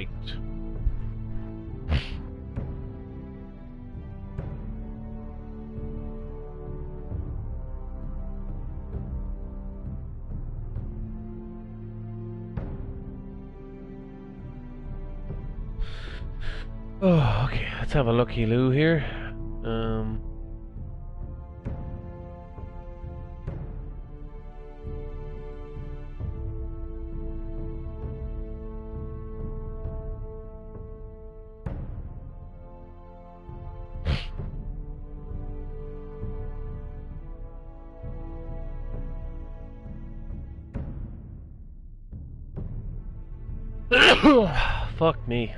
Right. Oh, okay, let's have a looky-loo here. Fuck me.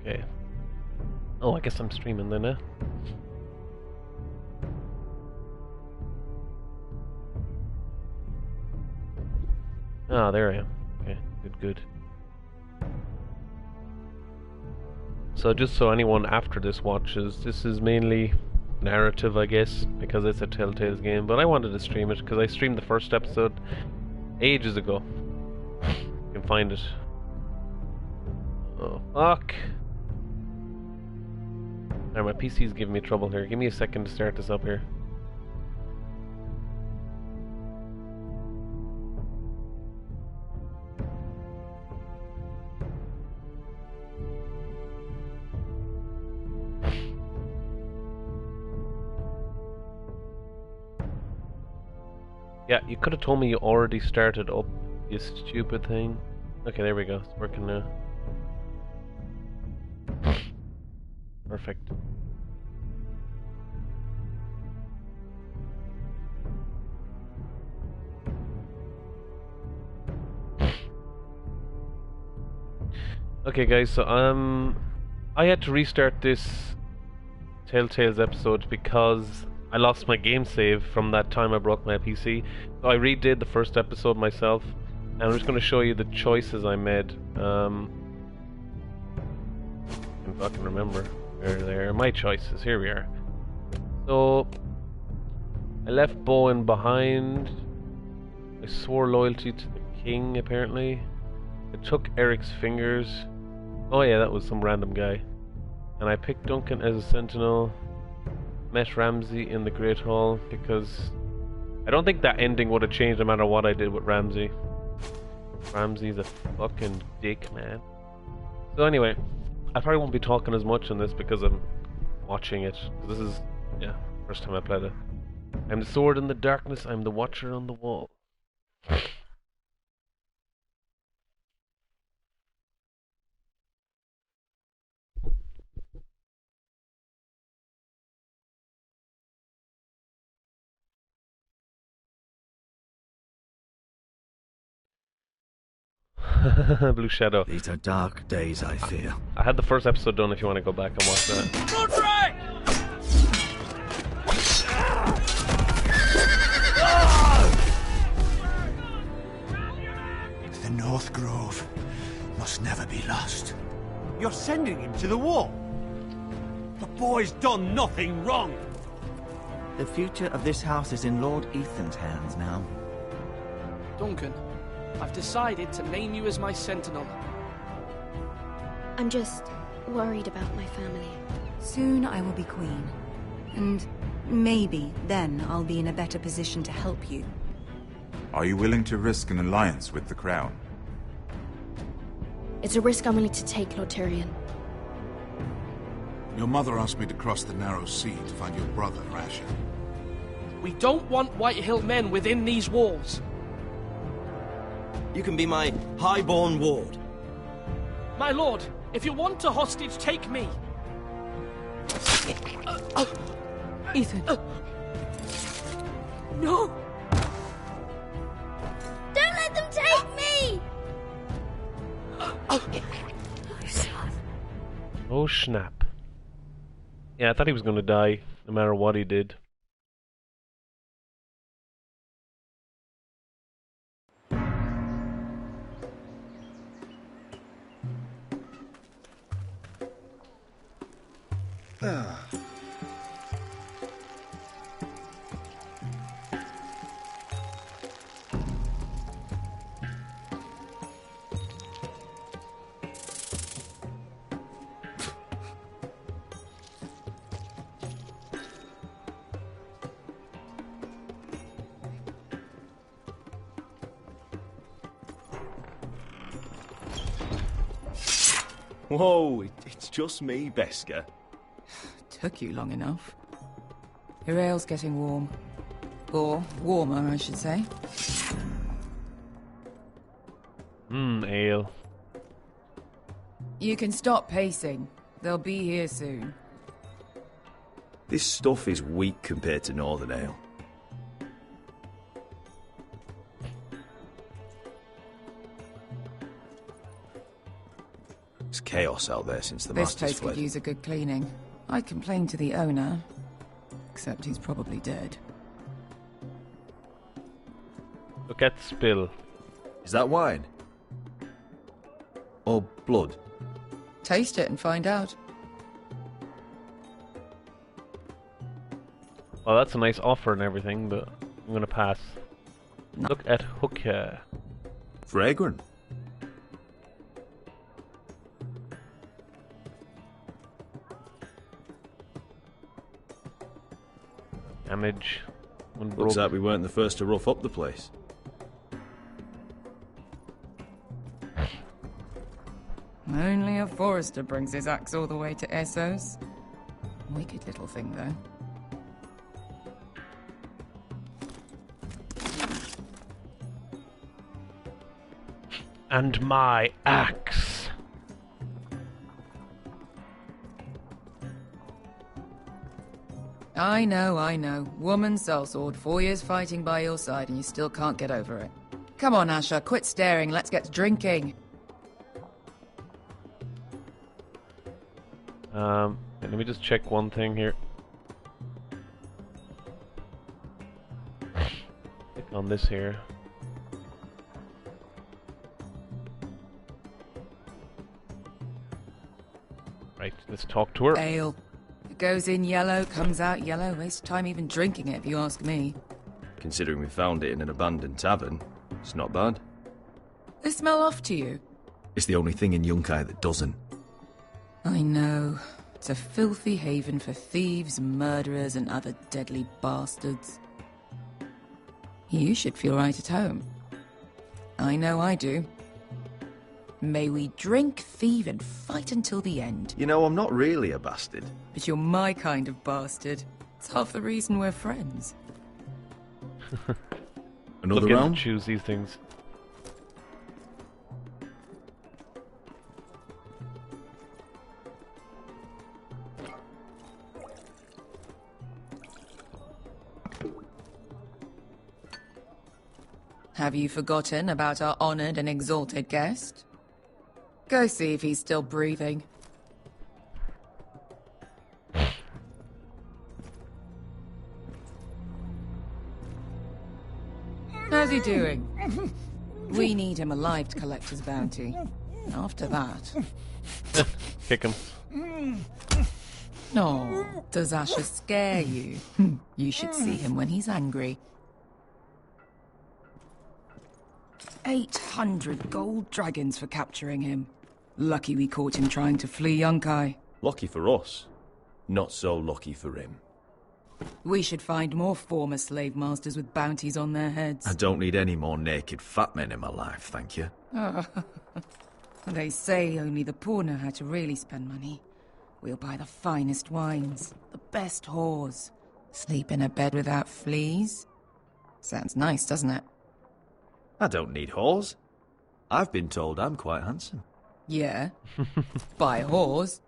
Okay. Oh, I guess I'm streaming then, eh? Ah, there I am. Okay, good. So just so anyone after this watches, this is mainly narrative, I guess, because it's a Telltales game, but I wanted to stream it because I streamed the first episode ages ago. You can find it. Oh, fuck. Alright, my PC's giving me trouble here. Give me a second to start this up here. Yeah, you could have told me you already started up, you stupid thing. Okay, there we go. It's working now. Perfect. Okay guys, so I had to restart this Telltales episode because I lost my game save from that time I broke my PC. So I redid the first episode myself, and I'm just going to show you the choices I made. I can fucking remember. There, my choices. Here we are. So I left Bowen behind. I swore loyalty to the king, apparently. I took Eric's fingers. Oh yeah, that was some random guy. And I picked Duncan as a sentinel. Met Ramsay in the Great Hall because I don't think that ending would have changed no matter what I did with Ramsay. Ramsay's a fucking dick, man. So anyway, I probably won't be talking as much on this because I'm watching it. This is, yeah, first time I played it. I'm the sword in the darkness, I'm the watcher on the wall. Blue Shadow. These are dark days, I fear. I had the first episode done if you want to go back and watch that. The North Grove must never be lost. You're sending him to the wall? The boy's done nothing wrong. The future of this house is in Lord Ethan's hands now. Duncan, I've decided to name you as my sentinel. I'm just worried about my family. Soon I will be queen. And maybe then I'll be in a better position to help you. Are you willing to risk an alliance with the Crown? It's a risk I'm willing to take, Lord Tyrion. Your mother asked me to cross the narrow sea to find your brother, Rasha. We don't want Whitehill men within these walls. You can be my highborn ward. My lord, if you want a hostage, take me. Ethan. No! Don't let them take me! Oh snap. Yeah, I thought he was gonna die, no matter what he did. Whoa, it's just me, Beska. Took you long enough. Your ale's getting warm. Or warmer, I should say. Ale. You can stop pacing. They'll be here soon. This stuff is weak compared to Northern Ale. It's chaos out there since the This Masters place fled. could use a good cleaning. I complained to the owner, except he's probably dead. Look at spill. Is that wine? Or blood? Taste it and find out. Well, that's a nice offer and everything, but I'm gonna pass. No. Look at Hooker. Fragrant. Damage. One Looks broke. like we weren't the first to rough up the place. Only a Forrester brings his axe all the way to Essos. Wicked little thing, though. And my axe. I know. Woman sellsword, 4 years fighting by your side and you still can't get over it. Come on, Asher, quit staring, let's get to drinking. Let me just check one thing here. Click on this here. Right, let's talk to her. Ale. It goes in yellow, comes out yellow. Waste time even drinking it, if you ask me. Considering we found it in an abandoned tavern, it's not bad. They smell off to you? It's the only thing in Yunkai that doesn't. I know. It's a filthy haven for thieves, murderers, and other deadly bastards. You should feel right at home. I know I do. May we drink, thieve, and fight until the end. You know, I'm not really a bastard. But you're my kind of bastard. It's half the reason we're friends. Another Look round? to choose these things. Have you forgotten about our honored and exalted guest? Go see if he's still breathing. How's he doing? We need him alive to collect his bounty. After that... Kick him. No, does Asher scare you? You should see him when he's angry. 800 gold dragons for capturing him. Lucky we caught him trying to flee Yunkai. Lucky for us. Not so lucky for him. We should find more former slave masters with bounties on their heads. I don't need any more naked fat men in my life, thank you. They say only the poor know how to really spend money. We'll buy the finest wines, the best whores, sleep in a bed without fleas. Sounds nice, doesn't it? I don't need whores. I've been told I'm quite handsome. Yeah. Buy whores.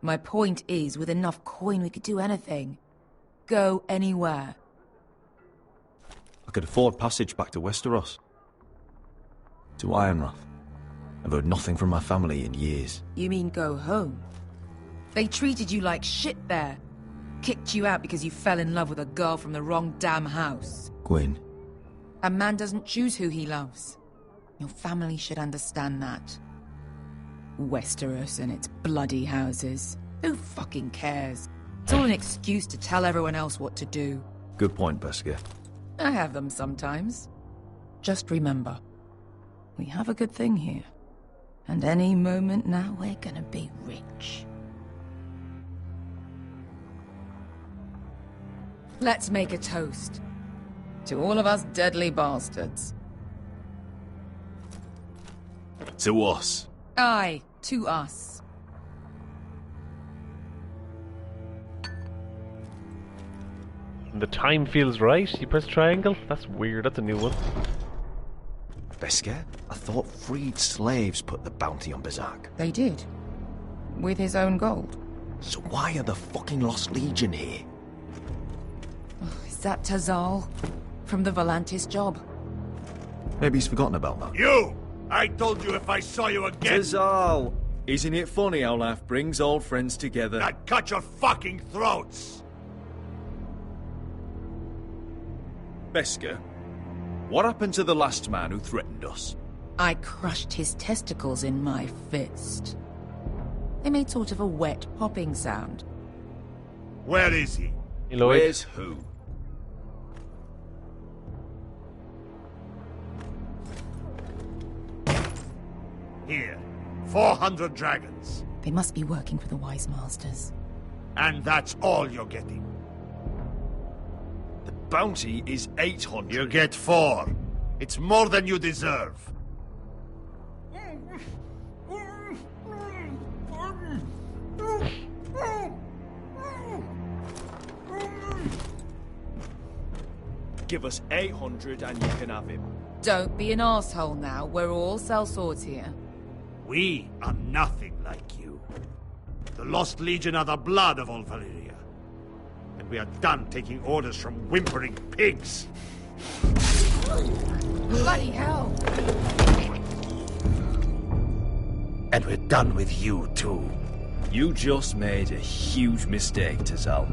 My point is, with enough coin we could do anything. Go anywhere. I could afford passage back to Westeros. To Ironrath. I've heard nothing from my family in years. You mean go home? They treated you like shit there. Kicked you out because you fell in love with a girl from the wrong damn house. Gwyn. A man doesn't choose who he loves. Your family should understand that. Westeros and its bloody houses. Who fucking cares? It's all an excuse to tell everyone else what to do. Good point, Beska. I have them sometimes. Just remember, we have a good thing here. And any moment now we're gonna be rich. Let's make a toast. To all of us deadly bastards. To us. Aye, to us. And the time feels right. You press triangle. That's weird. That's a new one. Beskar? I thought freed slaves put the bounty on Berserk. They did. With his own gold. So why are the fucking Lost Legion here? Is that Tazal? From the Volantis job? Maybe he's forgotten about that. You! I told you if I saw you again... Tazal! Isn't it funny how life brings old friends together? I'd cut your fucking throats! Beskar, what happened to the last man who threatened us? I crushed his testicles in my fist. They made sort of a wet popping sound. Where is he? Where's who? Here. 400 dragons. They must be working for the Wise Masters. And that's all you're getting. The bounty is 800. You get 4. It's more than you deserve. Give us 800 and you can have him. Don't be an asshole now. We're all sellswords here. We are nothing like you. The Lost Legion are the blood of all Valyria. And we are done taking orders from whimpering pigs. Bloody hell! And we're done with you, too. You just made a huge mistake, Tazal.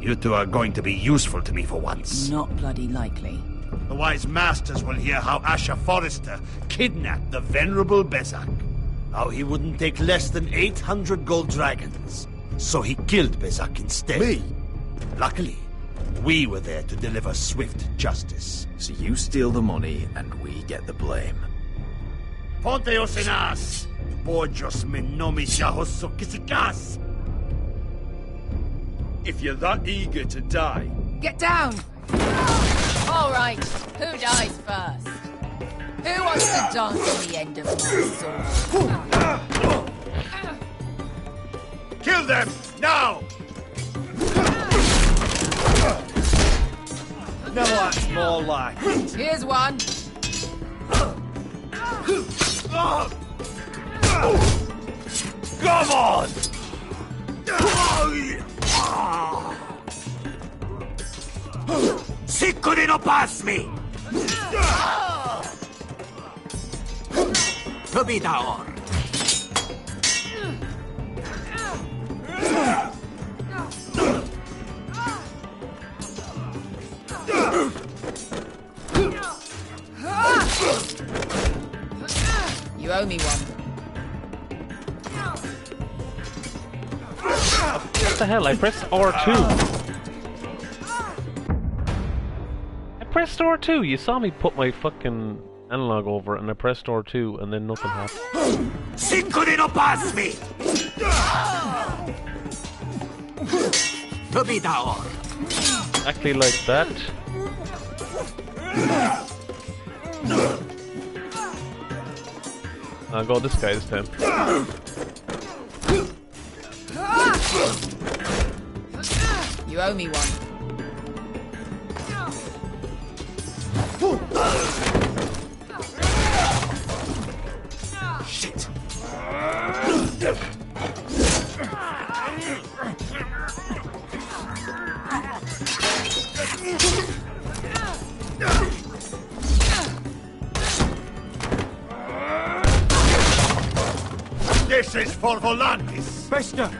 You two are going to be useful to me for once. Not bloody likely. The Wise Masters will hear how Asher Forrester kidnapped the venerable Bezak. How he wouldn't take less than 800 gold dragons. So he killed Bezak instead. Me? Luckily, we were there to deliver swift justice. So you steal the money and we get the blame. Ponteos en as! Bojos menomis yahoso kisikas! If you're that eager to die... Get down! All right, who dies first? Who wants to dance on the end of my sword? Kill them, now! No, that's more like it. Here's one. Come on! Siccone no pass me! Tobitaor! You owe me one. What the hell? I pressed R2. I pressed R2. You saw me put my fucking analog over it and I pressed R2 and then nothing happened. Siccone no pass me! Tobitaor! Exactly like that. I'll go this guy this time. You owe me one. Shit! This is for Volantis! Beskar!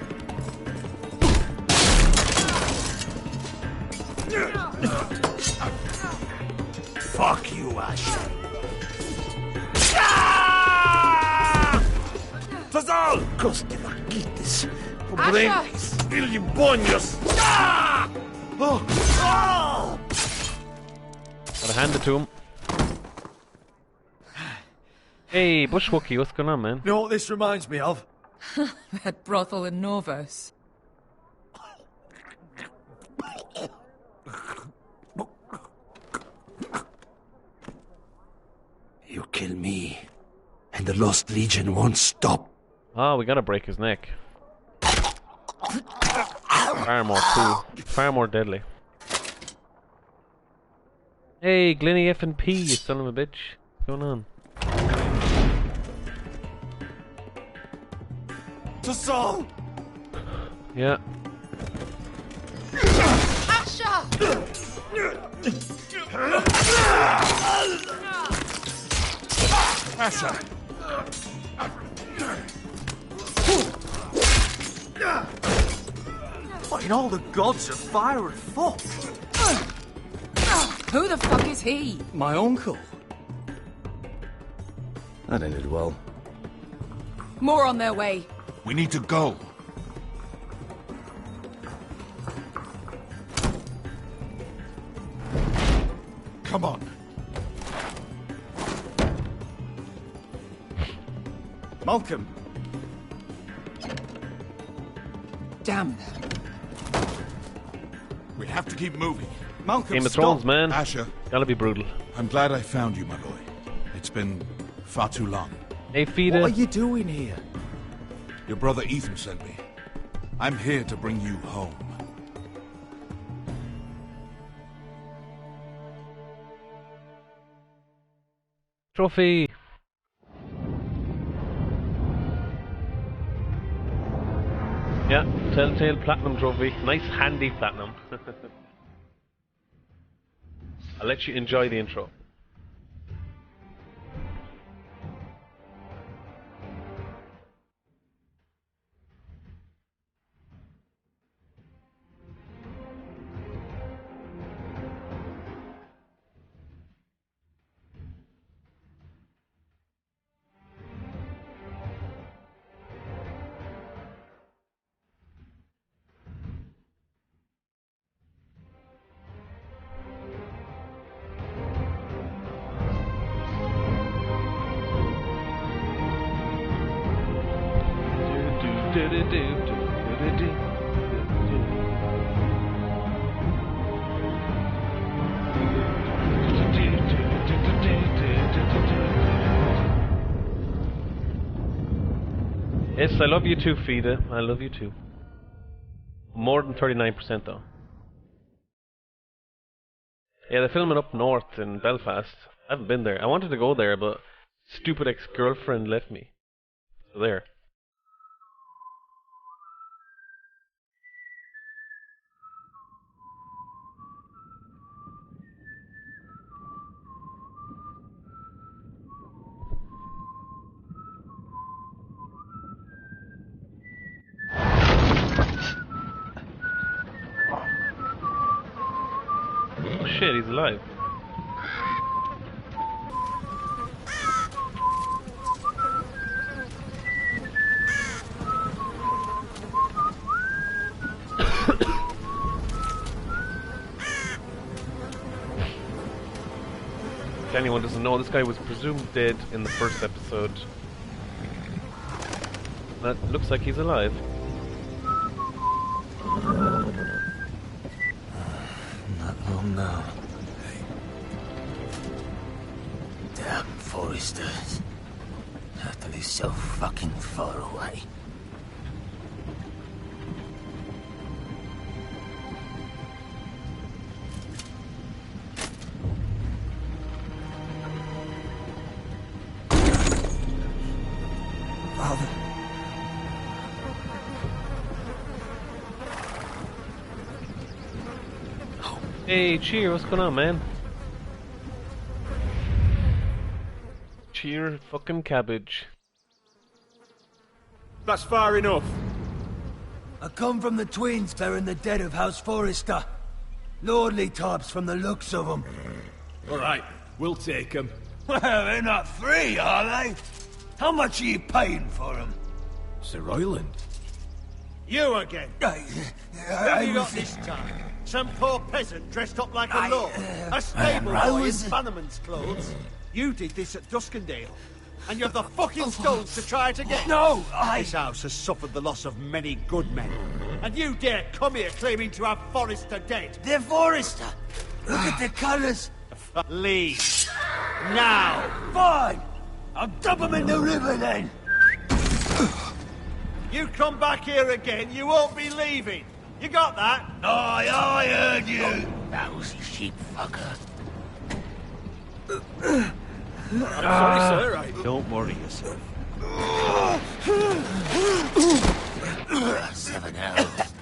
Fuck you, Asher! Tazal! Coste vaquites! Pobrenis! Ilibonios! Gotta hand it to him. Hey, Bushwookie, what's going on, man? You know what this reminds me of? That brothel in Norvos. You kill me, and the Lost Legion won't stop. Oh, we gotta break his neck. Far more cool. Far more deadly. Hey, Glenny F&P, you son of a bitch. What's going on? To Saul! Yeah. Asha! Asha! What in all the gods of fire and fuck? Who the fuck is he? My uncle. That ended well. More on their way. We need to go. Come on. Malcolm. Damn. We have to keep moving. Malcolm, Game of stop. Thrones, man. Asha, Gotta be brutal. I'm glad I found you, my boy. It's been far too long. Hey, Fida. What are you doing here? Your brother Ethan sent me. I'm here to bring you home. Trophy. Yeah, Telltale Platinum Trophy. Nice handy Platinum. I'll let you enjoy the intro. Yes, I love you too, Fida. I love you too. More than 39% though. Yeah, they're filming up north in Belfast. I haven't been there. I wanted to go there, but stupid ex-girlfriend left me. So there. Oh shit, he's alive. If anyone doesn't know, this guy was presumed dead in the first episode. That looks like he's alive. Not home now. Damn Forresters. Utterly so fucking far away. Father. Hey, Cheer, what's going on, man? Cheer fucking cabbage. That's far enough. I come from the twins bearing the dead of House Forrester. Lordly types from the looks of them. All right, we'll take them. Well, they're not free, are they? How much are you paying for them? Sir Royland. You again. What have you got this time? Some poor peasant dressed up like a lord? A stable boy in Bannerman's clothes? You did this at Duskendale. And you have the fucking stones to try it again? No, This house has suffered the loss of many good men. And you dare come here claiming to have Forrester dead? They're Forrester. Look at the colours. Leave. Now. Fine. I'll dump them in the river then. You come back here again, you won't be leaving. You got that? I heard you. Lousy sheep fucker. I'm sorry, sir. Don't worry yourself. 7 elves.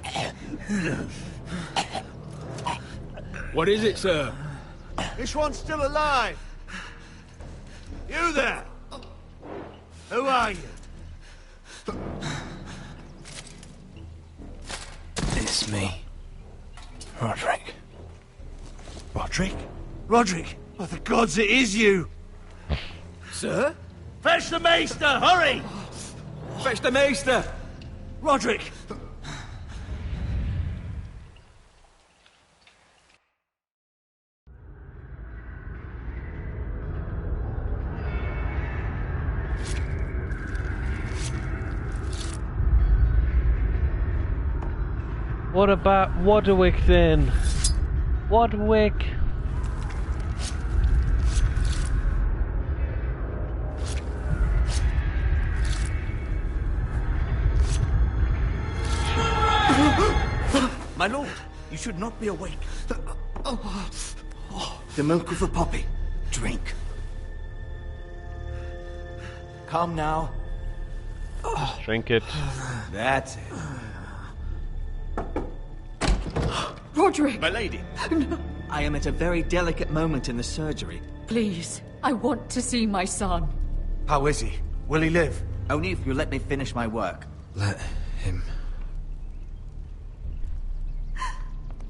What is it, sir? This one's still alive. You there? Who are you? It's me. Roderick. Roderick? Roderick? By the gods, it is you! Sir? Fetch the maester, hurry! Fetch the maester! Roderick! What about Warwick then? Warwick. My lord, you should not be awake. The milk of the poppy. Drink. Come now. Drink it. That's it. Roderick! My lady. No. I am at a very delicate moment in the surgery. Please, I want to see my son. How is he? Will he live? Only if you let me finish my work. Let him.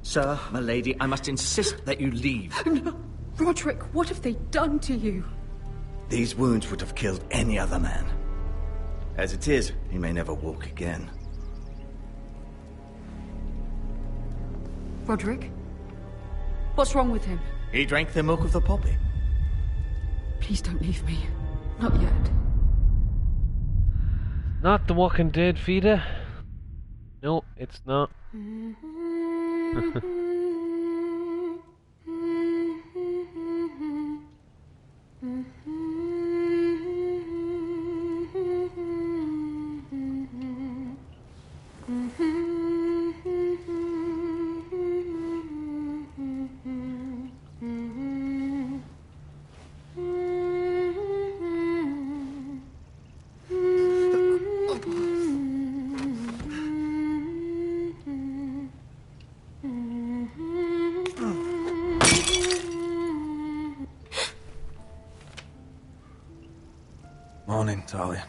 Sir, my lady, I must insist that you leave. No. Roderick, what have they done to you? These wounds would have killed any other man. As it is, he may never walk again. Roderick? What's wrong with him? He drank the milk of the poppy. Please don't leave me. Not yet. Not the Walking Dead feeder. No, it's not. Morning, Talia.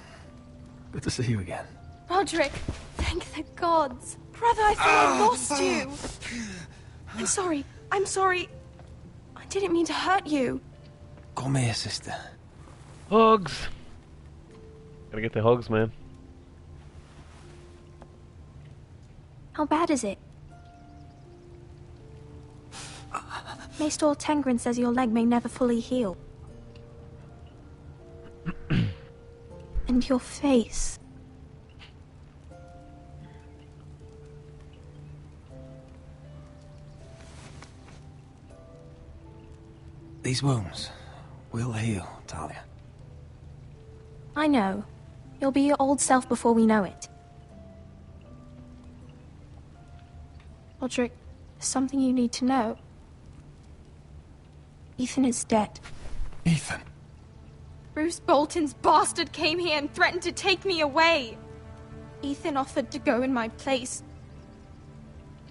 Good to see you again. Roderick, thank the gods. Brother, I thought I lost you. I'm sorry. I didn't mean to hurt you. Come here, sister. Hugs. Gotta get the hugs, man. How bad is it? Maester Tengrin says your leg may never fully heal. And your face. These wounds will heal, Talia. I know. You'll be your old self before we know it. Roderick, there's something you need to know. Ethan is dead. Ethan? Bruce Bolton's bastard came here and threatened to take me away. Ethan offered to go in my place.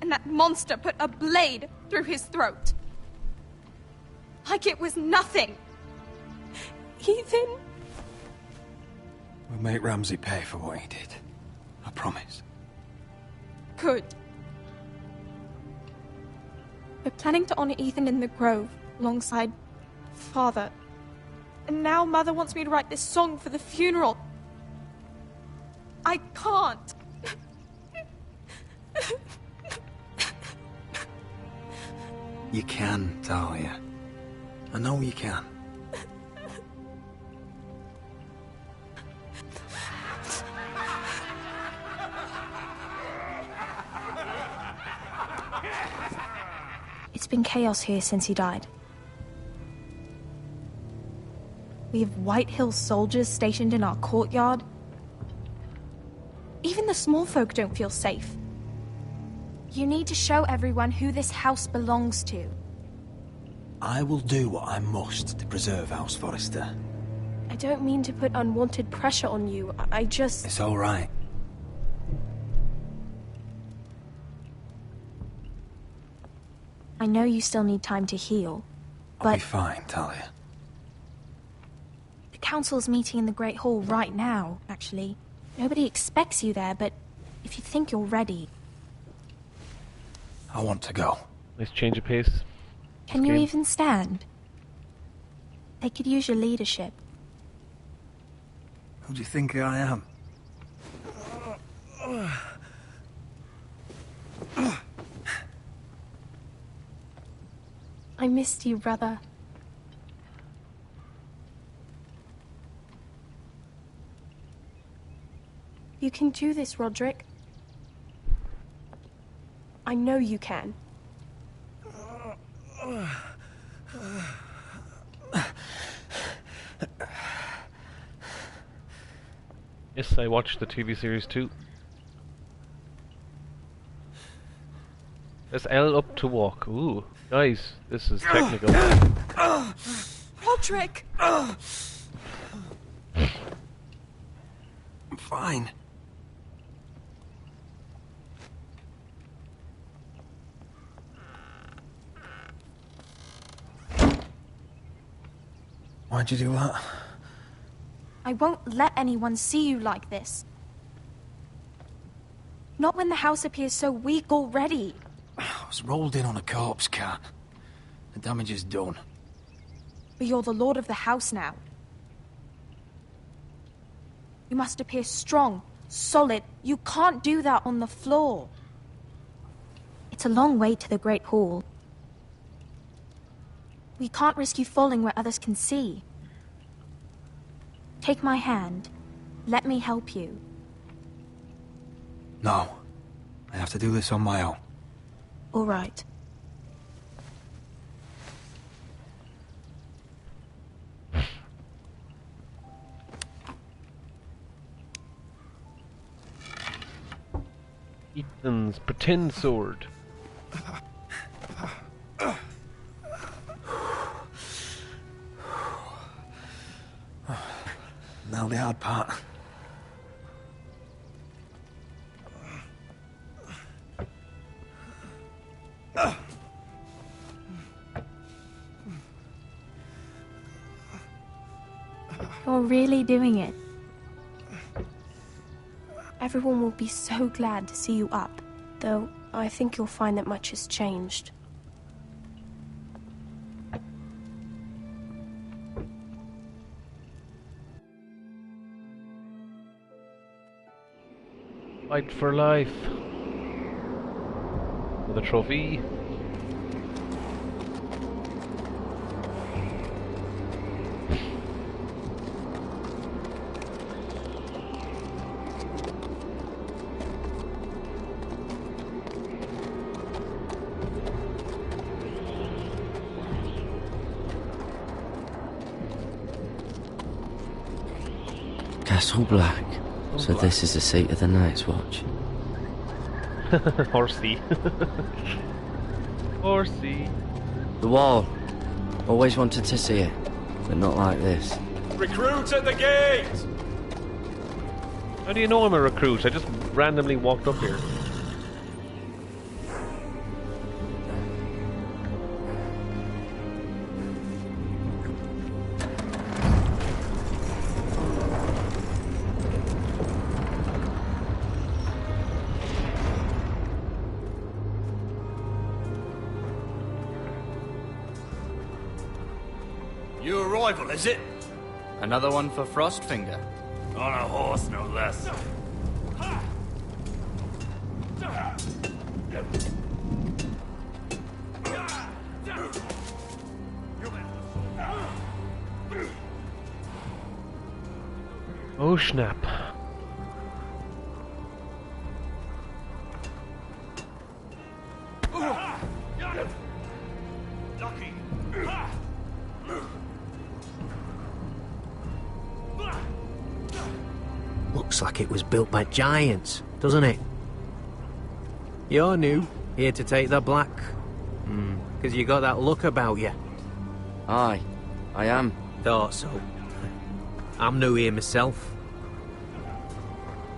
And that monster put a blade through his throat. Like it was nothing. Ethan? We'll make Ramsay pay for what he did. I promise. Good. We're planning to honor Ethan in the Grove, alongside Father. And now Mother wants me to write this song for the funeral. I can't. You can, Talia. I know you can. It's been chaos here since he died. We have White Hill soldiers stationed in our courtyard. Even the small folk don't feel safe. You need to show everyone who this house belongs to. I will do what I must to preserve House Forrester. I don't mean to put unwanted pressure on you. I just... It's all right. I know you still need time to heal, but... I'll be fine, Talia. The council's meeting in the Great Hall right now, actually. Nobody expects you there, but if you think you're ready... I want to go. Nice change of pace. Can you even stand? They could use your leadership. Who do you think I am? I missed you, brother. You can do this, Roderick. I know you can. Yes, I watched the TV series too. Press L up to walk. Ooh, guys, this is technical. Roderick! I'm fine. Why'd you do that? I won't let anyone see you like this. Not when the house appears so weak already. I was rolled in on a corpse cart. The damage is done. But you're the lord of the house now. You must appear strong, solid. You can't do that on the floor. It's a long way to the Great Hall. We can't risk you falling where others can see. Take my hand. Let me help you. No. I have to do this on my own. All right. Ethan's pretend sword. Now the hard part. You're really doing it. Everyone will be so glad to see you up. Though, I think you'll find that much has changed. Fight for life. With a trophy. Castle Black. So this is the seat of the Night's Watch. Horsey. Horsey. The wall. Always wanted to see it, but not like this. Recruit at the gate! How do you know I'm a recruit? I just randomly walked up here. New arrival, is it? Another one for Frostfinger. On a horse, no less. Oh snap. Looks like it was built by giants, doesn't it? You're new, here to take the black. Because you got that look about you. Aye, I am. Thought so. I'm new here myself.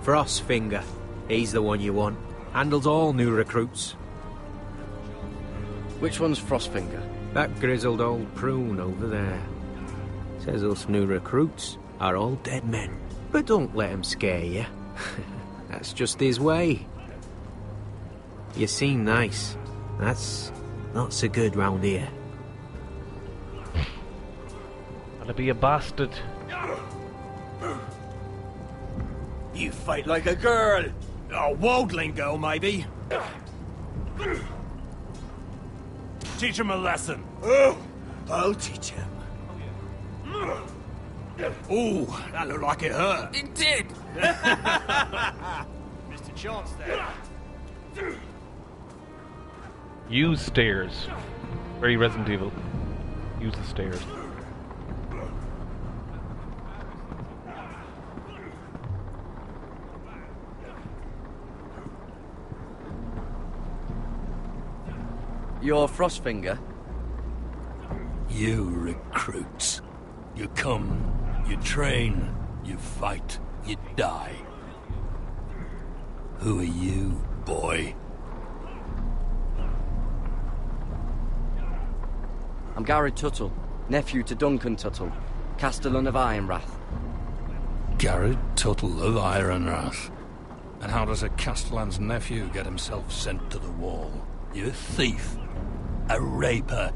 Frostfinger. He's the one you want. Handles all new recruits. Which one's Frostfinger? That grizzled old prune over there. Says us new recruits are all dead men. But don't let him scare you. That's just his way. You seem nice. That's not so good round here. Gotta be a bastard. You fight like a girl. A worldling girl, maybe. Teach him a lesson. Oh, I'll teach him. Ooh, that looked like it hurt. It did! Mr. Chance there. Use stairs. Very Resident Evil. Use the stairs. You're Frostfinger? You recruits. You come, you train, you fight, you die. Who are you, boy? I'm Garrett Tuttle, nephew to Duncan Tuttle, Castellan of Ironrath. Garrett Tuttle of Ironrath. And how does a Castellan's nephew get himself sent to the wall? You a thief. A raper.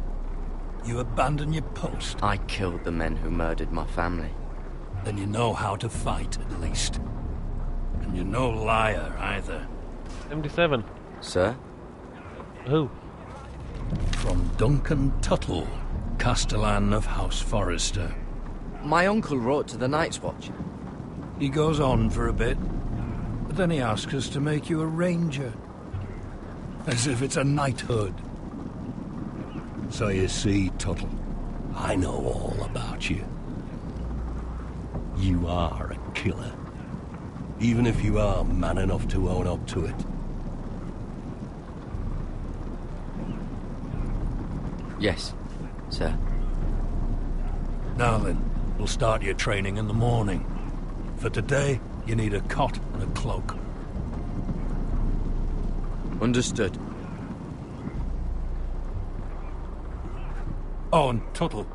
You abandon your post. I killed the men who murdered my family. Then you know how to fight, at least. And you're no liar, either. 77. Sir? Who? From Duncan Tuttle, Castellan of House Forrester. My uncle wrote to the Night's Watch. He goes on for a bit, but then he asks us to make you a ranger. As if it's a knighthood. So you see, Tuttle, I know all about you. You are a killer. Even if you are man enough to own up to it. Yes, sir. Now then, we'll start your training in the morning. For today, you need a cot and a cloak. Understood. Oh, and Tuttle,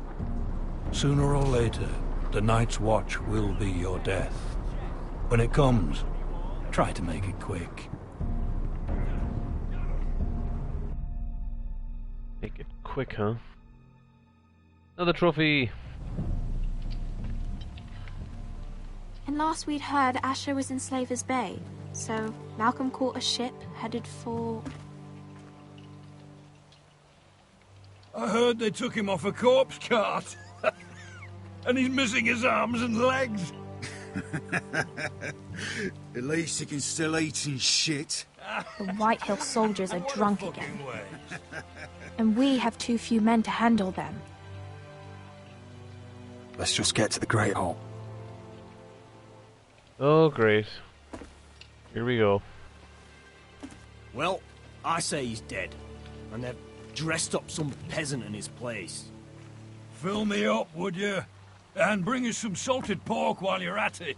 sooner or later, the Night's Watch will be your death. When it comes, try to make it quick. Make it quick, huh? Another trophy. And last we'd heard, Asher was in Slaver's Bay. So Malcolm caught a ship headed for... I heard they took him off a corpse cart. And he's missing his arms and legs. At least he can still eat and shit. The White Hill soldiers are drunk again. And we have too few men to handle them. Let's just get to the Great Hall. Oh, great. Here we go. Well, I say he's dead. And they've dressed up some peasant in his place. Fill me up, would you? And bring us some salted pork while you're at it.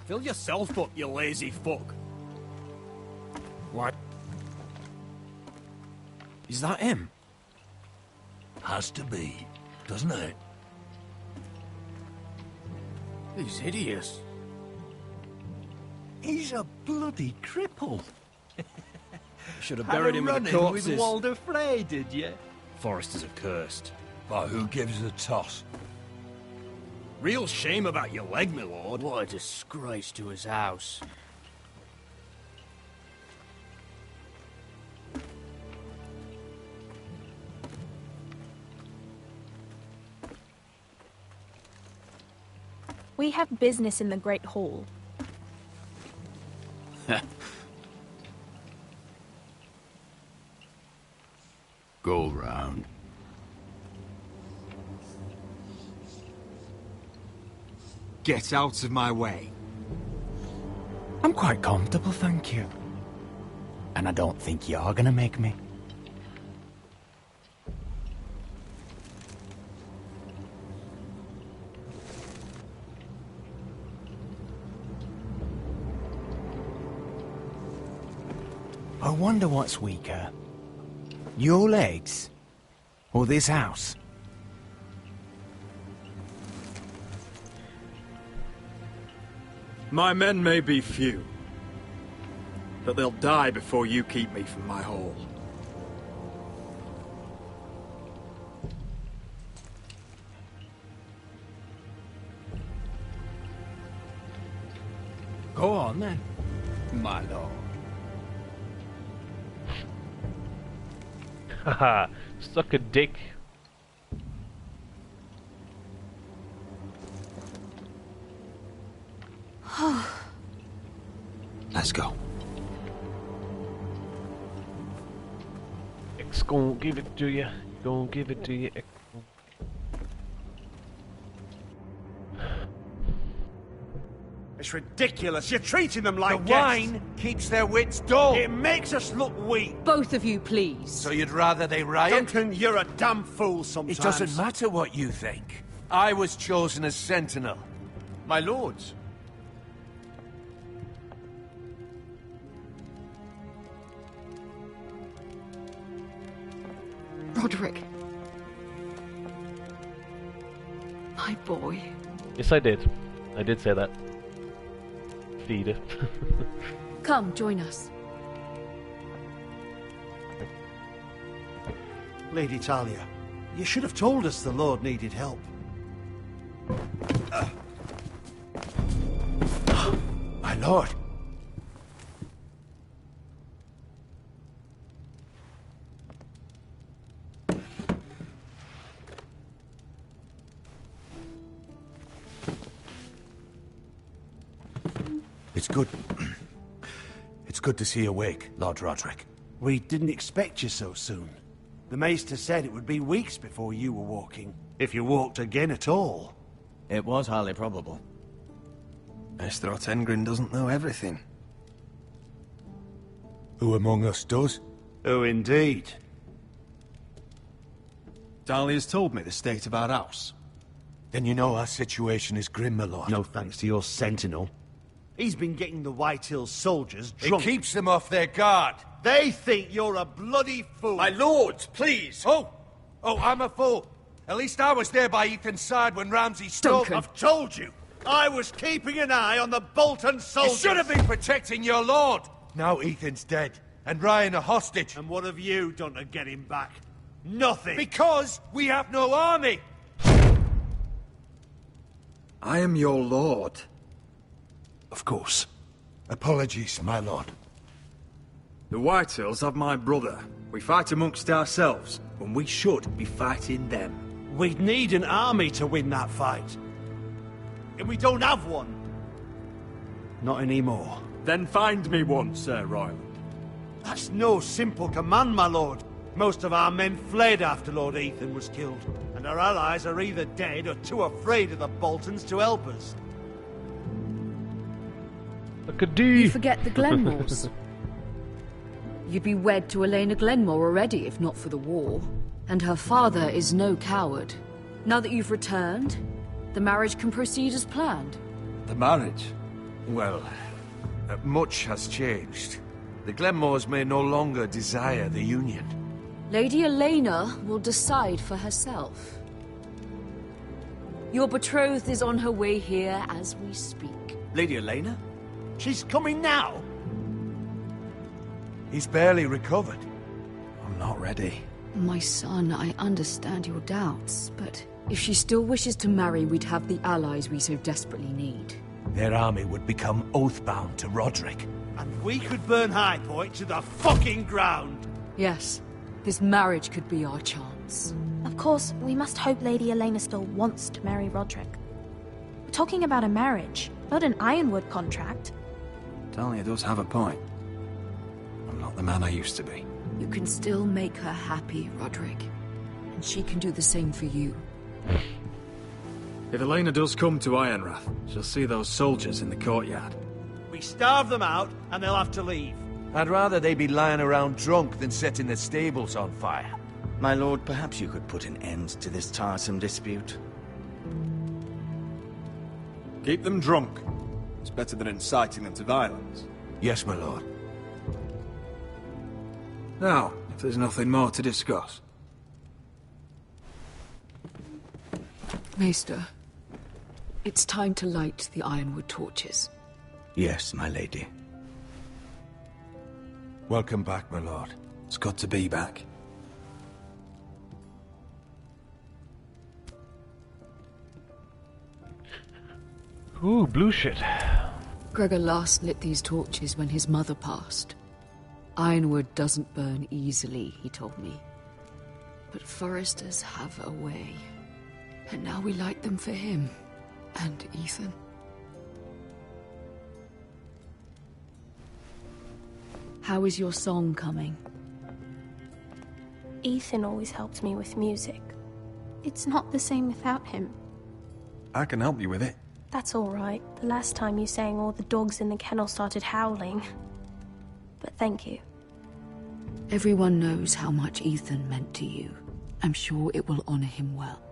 Fill yourself up, you lazy fuck. What? Is that him? Has to be, doesn't it? He's hideous. He's a bloody cripple. Should have buried him with the corpses. With Walder Frey, did you? Forresters are cursed. But who gives a toss? Real shame about your leg, my lord. What a disgrace to his house. We have business in the Great Hall. Go round. Get out of my way. I'm quite comfortable, thank you. And I don't think you're gonna make me. I wonder what's weaker. Your legs? Or this house? My men may be few, but they'll die before you keep me from my hall. Go on then, my lord. Haha, suck a dick. Let's go. X gon' give it to you. Gon' give it to you. X gon'. It's ridiculous. You're treating them like The guests. wine keeps their wits dull. It makes us look weak. Both of you, please. So you'd rather they riot? Duncan, you're a damn fool sometimes. It doesn't matter what you think. I was chosen as sentinel. My lords. Roderick. My boy. Yes, I did. I did say that. Feed it. Come, join us. Lady Talia, you should have told us the Lord needed help. My lord. It's good. It's good to see you awake, Lord Roderick. We didn't expect you so soon. The Maester said it would be weeks before you were walking, if you walked again at all. It was highly probable. Maester Otengrin doesn't know everything. Who among us does? Oh, indeed. Dahlia's told me the state of our house. Then you know our situation is grim, my lord. No thanks to your sentinel. He's been getting the Whitehills soldiers drunk. It keeps them off their guard. They think you're a bloody fool. My lords, please. Oh, I'm a fool. At least I was there by Ethan's side when Ramsay stole... I've told you. I was keeping an eye on the Bolton soldiers. You should have been protecting your lord. Now Ethan's dead, and Ryan a hostage. And what have you done to get him back? Nothing. Because we have no army. I am your lord. Of course. Apologies, my lord. The Whitehills have my brother. We fight amongst ourselves, when we should be fighting them. We'd need an army to win that fight. And we don't have one. Not anymore. Then find me one, Sir Royland. That's no simple command, my lord. Most of our men fled after Lord Ethan was killed, and our allies are either dead or too afraid of the Boltons to help us. Look at D. You forget the Glenmores. You'd be wed to Elena Glenmore already if not for the war. And her father is no coward. Now that you've returned, the marriage can proceed as planned. The marriage? Well, much has changed. The Glenmores may no longer desire the union. Lady Elena will decide for herself. Your betrothed is on her way here as we speak. Lady Elena? She's coming now? He's barely recovered. I'm not ready. My son, I understand your doubts, but if she still wishes to marry, we'd have the allies we so desperately need. Their army would become oath-bound to Roderick. And we could burn High Point to the fucking ground! Yes, this marriage could be our chance. Of course, we must hope Lady Elena still wants to marry Roderick. We're talking about a marriage, not an Ironwood contract. Talia does have a point. I'm not the man I used to be. You can still make her happy, Roderick. And she can do the same for you. If Elena does come to Ironrath, she'll see those soldiers in the courtyard. We starve them out, and they'll have to leave. I'd rather they be lying around drunk than setting the stables on fire. My lord, perhaps you could put an end to this tiresome dispute. Keep them drunk. It's better than inciting them to violence. Yes, my lord. Now, if there's nothing more to discuss. Maester, it's time to light the Ironwood torches. Yes, my lady. Welcome back, my lord. It's good to be back. Ooh, blue shit. Gregor last lit these torches when his mother passed. Ironwood doesn't burn easily, he told me. But Forresters have a way. And now we light them for him. And Ethan. How is your song coming? Ethan always helps me with music. It's not the same without him. I can help you with it. That's all right. The last time you sang, all the dogs in the kennel started howling. But thank you. Everyone knows how much Ethan meant to you. I'm sure it will honor him well.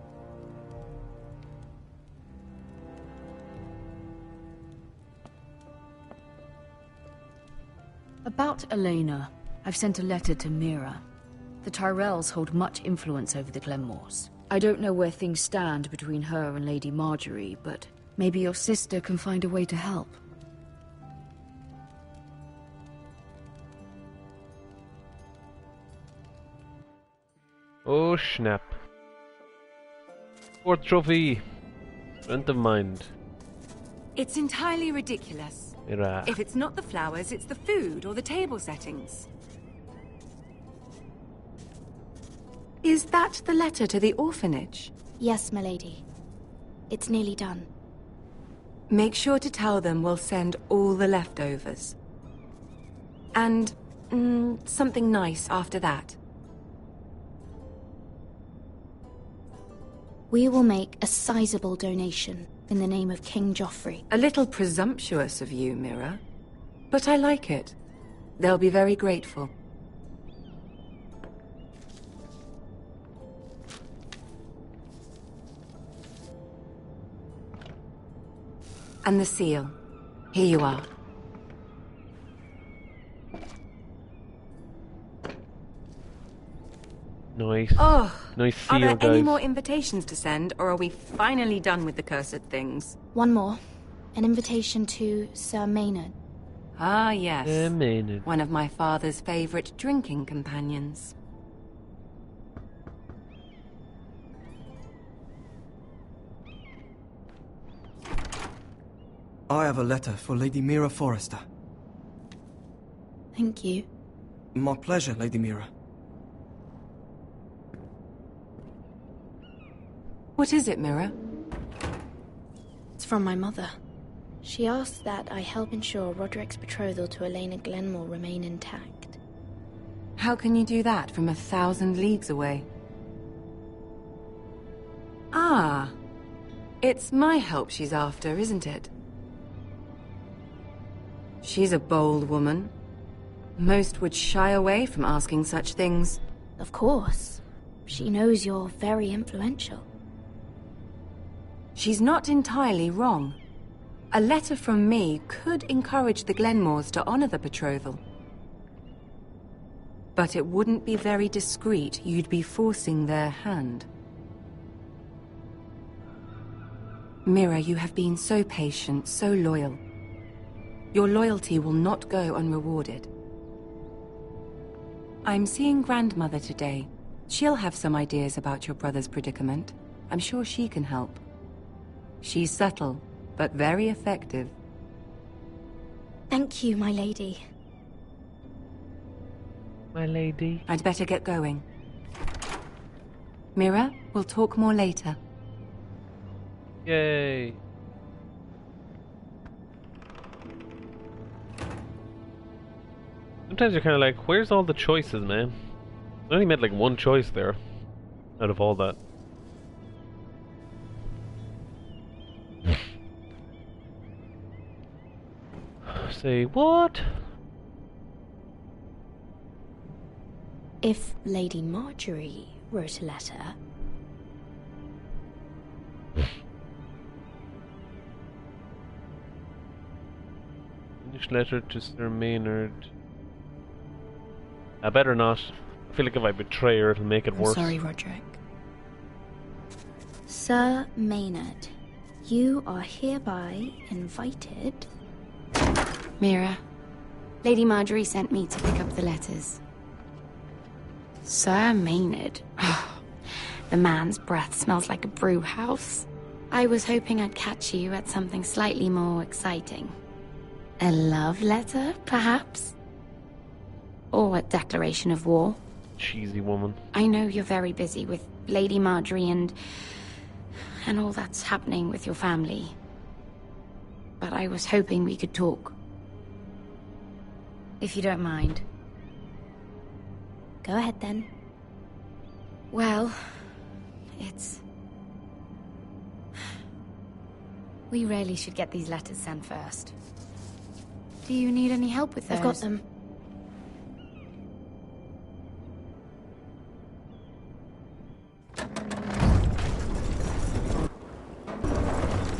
About Elena, I've sent a letter to Mira. The Tyrells hold much influence over the Glenmores. I don't know where things stand between her and Lady Marjorie, but maybe your sister can find a way to help. Oh snap. Fourth trophy. Strength of mind. It's entirely ridiculous. Mira. If it's not the flowers, it's the food or the table settings. Is that the letter to the orphanage? Yes, my lady. It's nearly done. Make sure to tell them we'll send all the leftovers. And something nice after that. We will make a sizable donation in the name of King Joffrey. A little presumptuous of you, Mira. But I like it. They'll be very grateful. And the seal. Here you are. Nice. Oh, nice seal, are there guys. any more invitations to send, or are we finally done with the cursed things? One more. An invitation to Sir Maynard. Ah, yes. Maynard. One of my father's favorite drinking companions. I have a letter for Lady Mira Forrester. Thank you. My pleasure, Lady Mira. What is it, Mira? It's from my mother. She asks that I help ensure Roderick's betrothal to Elena Glenmore remain intact. How can you do that from 1,000 leagues away? Ah, it's my help she's after, isn't it? She's a bold woman. Most would shy away from asking such things. Of course. She knows you're very influential. She's not entirely wrong. A letter from me could encourage the Glenmores to honor the betrothal. But it wouldn't be very discreet. You'd be forcing their hand. Mira, you have been so patient, so loyal. Your loyalty will not go unrewarded. I'm seeing Grandmother today. She'll have some ideas about your brother's predicament. I'm sure she can help. She's subtle, but very effective. Thank you, my lady. My lady. I'd better get going. Mira, we'll talk more later. Yay. Sometimes you're kind of like, where's all the choices, man? I only made like one choice there out of all that. Say what? If Lady Marjorie wrote a letter... Finish letter to Sir Maynard. I better not. I feel like if I betray her, it'll make it worse. Sorry, Roderick. Sir Maynard, you are hereby invited. Mira, Lady Marjorie sent me to pick up the letters. Sir Maynard. The man's breath smells like a brew house. I was hoping I'd catch you at something slightly more exciting. A love letter, perhaps? Or a declaration of war? Cheesy woman. I know you're very busy with Lady Marjorie and all that's happening with your family. But I was hoping we could talk. If you don't mind. Go ahead then. Well, it's... We really should get these letters sent first. Do you need any help with those? I've got them.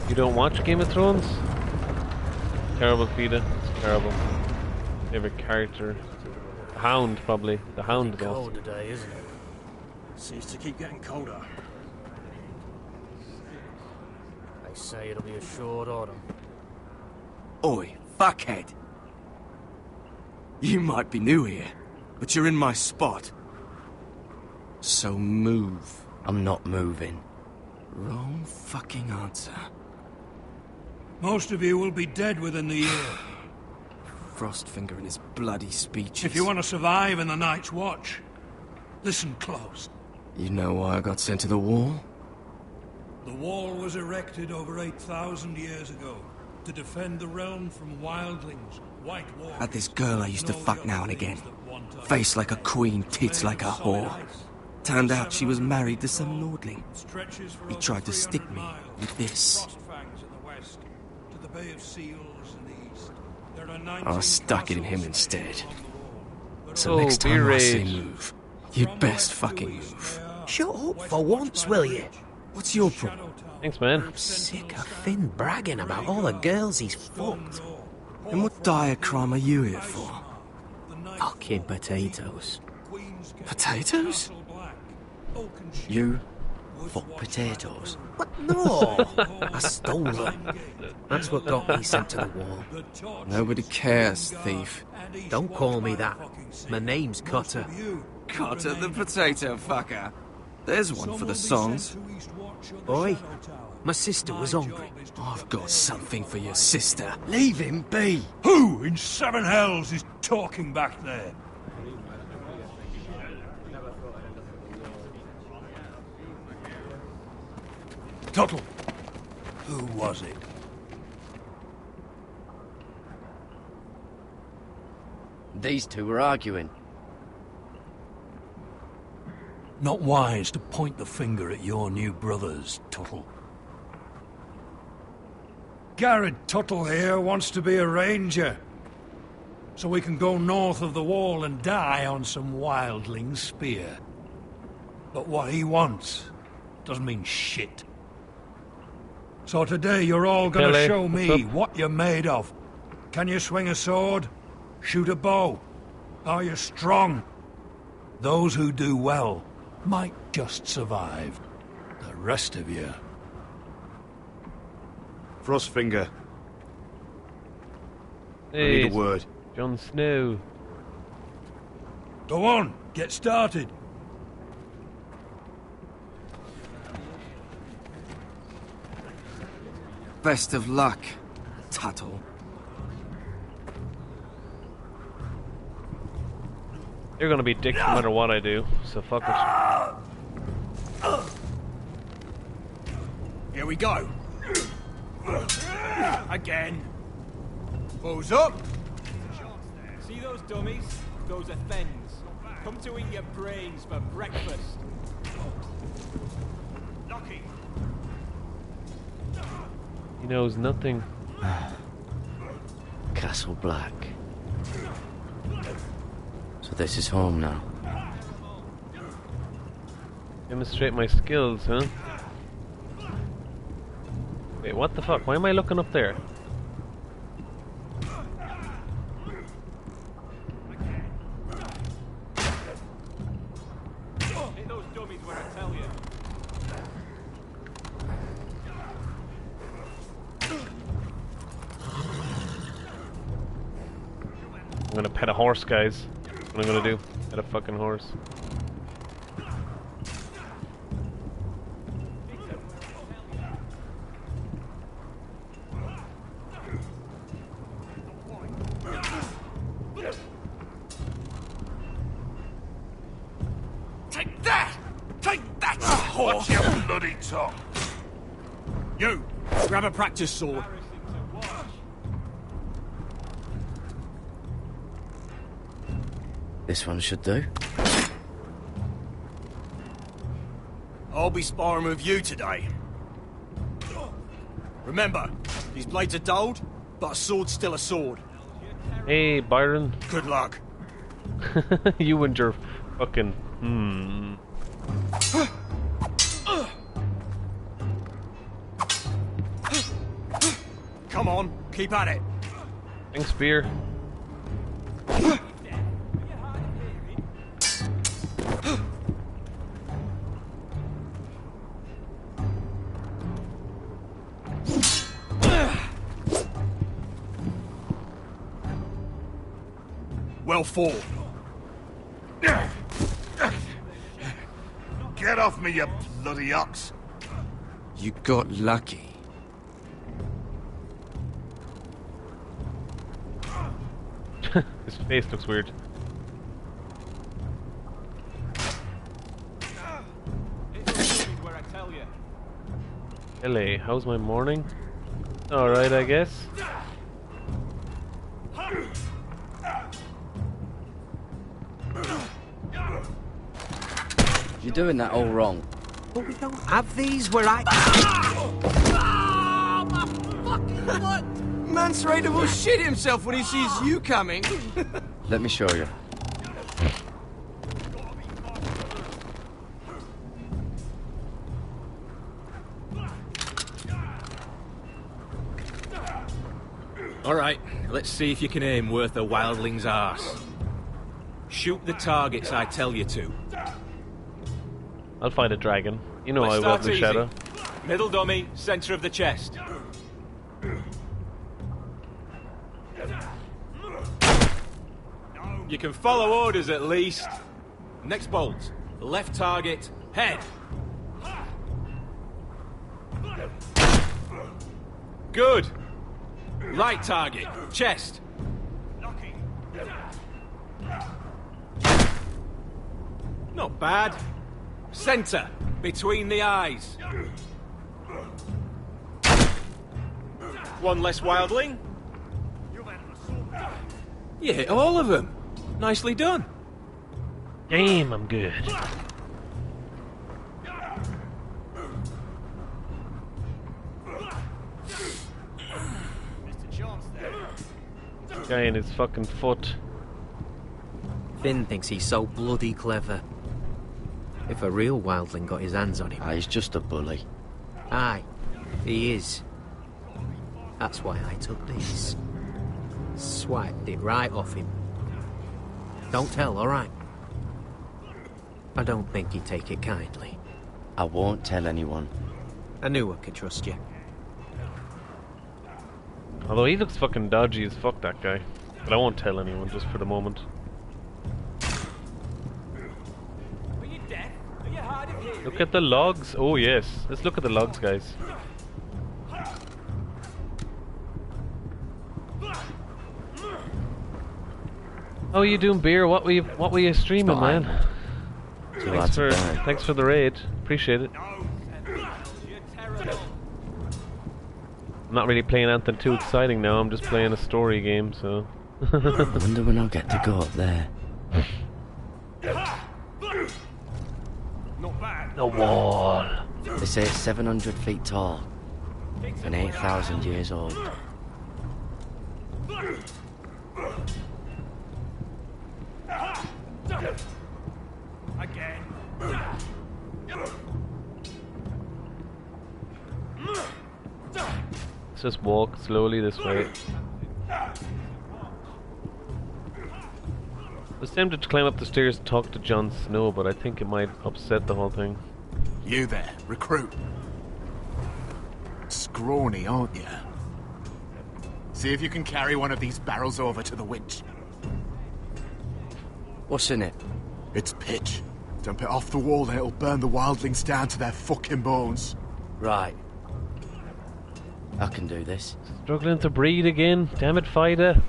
You don't watch Game of Thrones? Terrible, Fida. It's terrible. Favorite character? The Hound, probably. The Hound. It's cold today, isn't it? Seems to keep getting colder. They say it'll be a short autumn. Oi, fuckhead. You might be new here, but you're in my spot. So move. I'm not moving. Wrong fucking answer. Most of you will be dead within the year. Frostfinger and his bloody speeches. If you want to survive in the Night's Watch, listen close. You know why I got sent to the wall? The wall was erected over 8,000 years ago to defend the realm from wildlings, white walkers... Had this girl I used to fuck now and again. Face like a queen, tits like a whore. Turned out she was married to some lordling. He tried to stick me with this. I stuck it in him instead. So next time I say move, you'd best fucking move. Shut up for once, will you? What's your problem? Thanks, man. I'm sick of Finn bragging about all the girls he's fucked. And what diacrime are you here for? Fucking potatoes. Potatoes? You fuck potatoes? What? No! I stole them. That's what got me sent to the wall. Nobody cares, thief. Don't call me that. My name's Cutter. Cutter the potato fucker. There's one for the songs. Boy, my sister was hungry. I've got something for your sister. Leave him be! Who in seven hells is talking back there? Tuttle, who was it? These two were arguing. Not wise to point the finger at your new brothers, Tuttle. Garrett Tuttle here wants to be a ranger. So we can go north of the wall and die on some wildling spear. But what he wants doesn't mean shit. So today you're all gonna show me what you're made of. Can you swing a sword? Shoot a bow? Are you strong? Those who do well might just survive. The rest of you... Frostfinger. Hey, I need a word. Jon Snow. Go on, get started. Best of luck, Tuttle. You're gonna be dicks no matter what I do, so fuck it. Here we go. Again. Bows up. See those dummies? Those are Fens. Come to eat your brains for breakfast. Knocking. He knows nothing. Castle Black. So this is home now. Demonstrate my skills, huh? Wait, what the fuck? Why am I looking up there? dummies where I tell you. I'm gonna pet a horse, guys. That's what I'm gonna do. Pet a fucking horse. Take that! Take that! Watch your bloody tongue! You! Grab a practice sword. This one should do. I'll be sparring with you today. Remember, these blades are dulled, but a sword's still a sword. Hey, Byron. Good luck. You and your fucking... Come on, keep at it. Thanks, Spear. Well fought. Get off me, you bloody ox! You got lucky. His face looks weird. Where I tell you. Hello, how's my morning? Alright, I guess. You're doing that all wrong. But we don't have these where I... My fucking foot! Mance Raider will shit himself when he sees you coming. Let me show you. Alright, let's see if you can aim worth a wildling's arse. Shoot the targets I tell you to. I'll find a dragon. You know Let's I will, start the easy. shadow. Middle dummy, center of the chest. You can follow orders at least. Next bolt. Left target, head. Good. Right target, chest. Not bad. Center, between the eyes. One less wildling. You hit all of them. Nicely done. Damn, I'm good. Guy in his fucking foot. Finn thinks he's so bloody clever. If a real wildling got his hands on him... He's just a bully. Aye, he is. That's why I took these. Swiped it right off him. Don't tell, alright? I don't think he'd take it kindly. I won't tell anyone. I knew I could trust you. Although he looks fucking dodgy as fuck, that guy. But I won't tell anyone, just for the moment. Look at the logs. Oh yes, let's look at the logs, guys. How are you doing, Beer? What were you streaming, man? Thanks for the raid. Appreciate it. I'm not really playing anything too exciting now. I'm just playing a story game, so. I wonder when I'll get to go up there. The wall. They say it's 700 feet tall and 8,000 years old. Again. Let's just walk slowly this way. was tempted to climb up the stairs and talk to Jon Snow, but I think it might upset the whole thing. You there, recruit. Scrawny, aren't you? See if you can carry one of these barrels over to the winch. What's in it? It's pitch. Dump it off the wall, then it'll burn the wildlings down to their fucking bones. Right. I can do this. Struggling to breathe again. Damn it, Fida.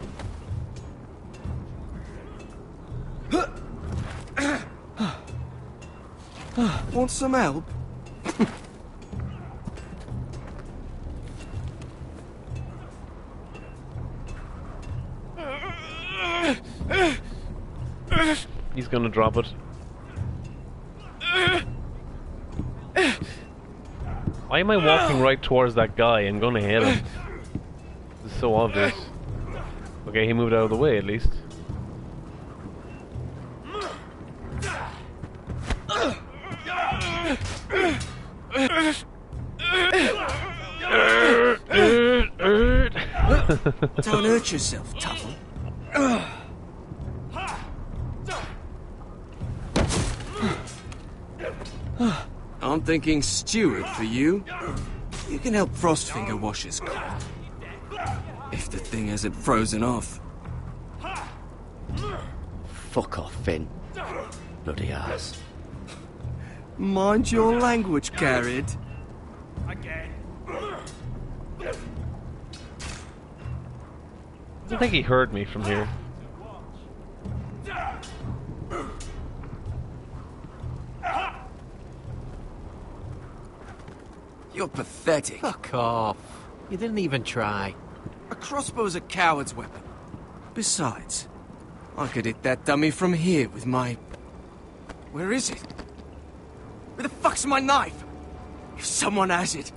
Want some help? He's gonna drop it. Why am I walking right towards that guy? I'm gonna hit him. This is so obvious. Okay, he moved out of the way at least. Don't hurt yourself, Tuttle. I'm thinking steward for you. You can help Frostfinger wash his car. If the thing hasn't frozen off. Fuck off, Finn. Bloody ass. Mind your language, Carried. Again. I don't think he heard me from here. You're pathetic. Fuck off. You didn't even try. A crossbow's a coward's weapon. Besides, I could hit that dummy from here with my... Where is it? Where the fuck's my knife? If someone has it.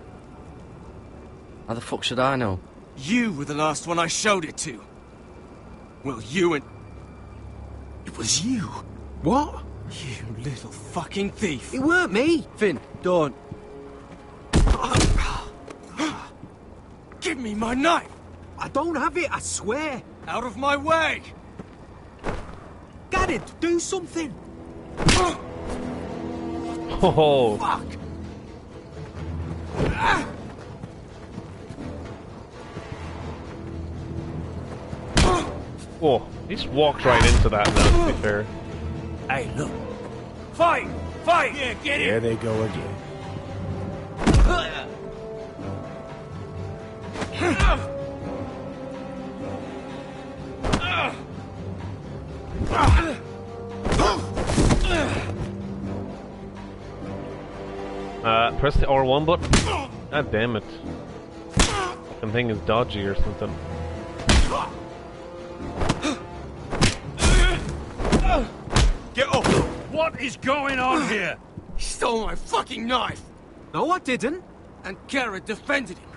How the fuck should I know? You were the last one I showed it to. Well, you and... It was you. What? You little fucking thief. It weren't me. Finn, don't. Give me my knife! I don't have it, I swear. Out of my way! Got it, do something. Oh. Fuck! Oh, he just walked right into that now, to be fair. Hey, look. Fight! Fight! Yeah, get it! There they go again. Press the R1 button. God damn it. Fucking thing is dodgy or something. Get up! What is going on here? He stole my fucking knife! No, I didn't. And Garrett defended him.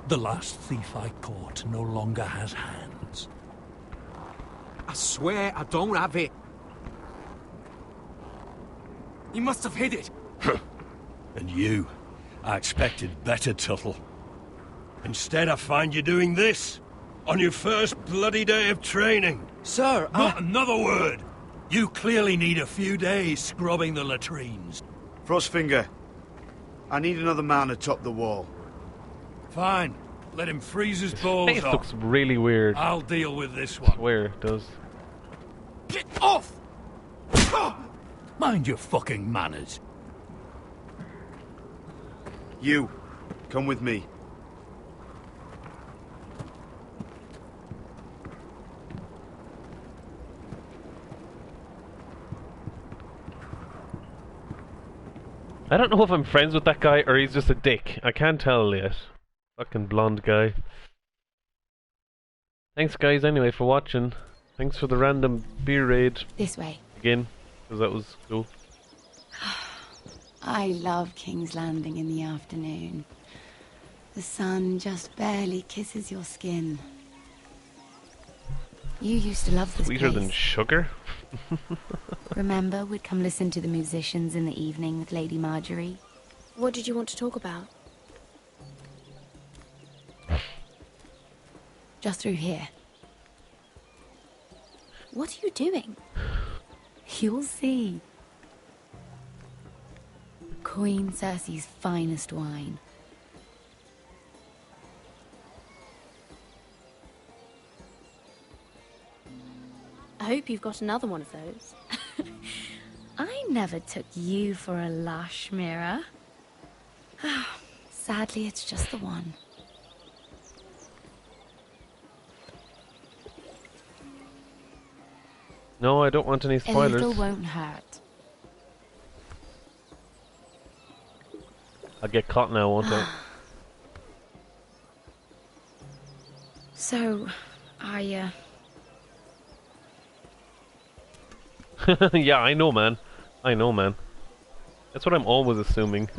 The last thief I caught no longer has hands. I swear I don't have it. You must have hid it. And you, I expected better, Tuttle. Instead, I find you doing this on your first bloody day of training. Sir, Not another word. You clearly need a few days scrubbing the latrines. Frostfinger, I need another man atop the wall. Fine. Let him freeze his balls Face off. looks really weird. I'll deal with this I one. swear it does. Get off! Mind your fucking manners. You, come with me. I don't know if I'm friends with that guy or he's just a dick. I can't tell yet. Fucking blonde guy. Thanks guys anyway for watching. Thanks for the random beer raid. This way. Again, because that was cool. I love King's Landing in the afternoon. The sun just barely kisses your skin. You used to love this Sweeter place. than sugar? Remember, we'd come listen to the musicians in the evening with Lady Marjorie? What did you want to talk about? Just through here. What are you doing? You'll see. Queen Cersei's finest wine. I hope you've got another one of those. I never took you for a lush, Mira. Sadly, it's just the one. No, I don't want any spoilers. A little won't hurt. I'll get caught now, won't I? So, Yeah, I know, man. I know, man. That's what I'm always assuming.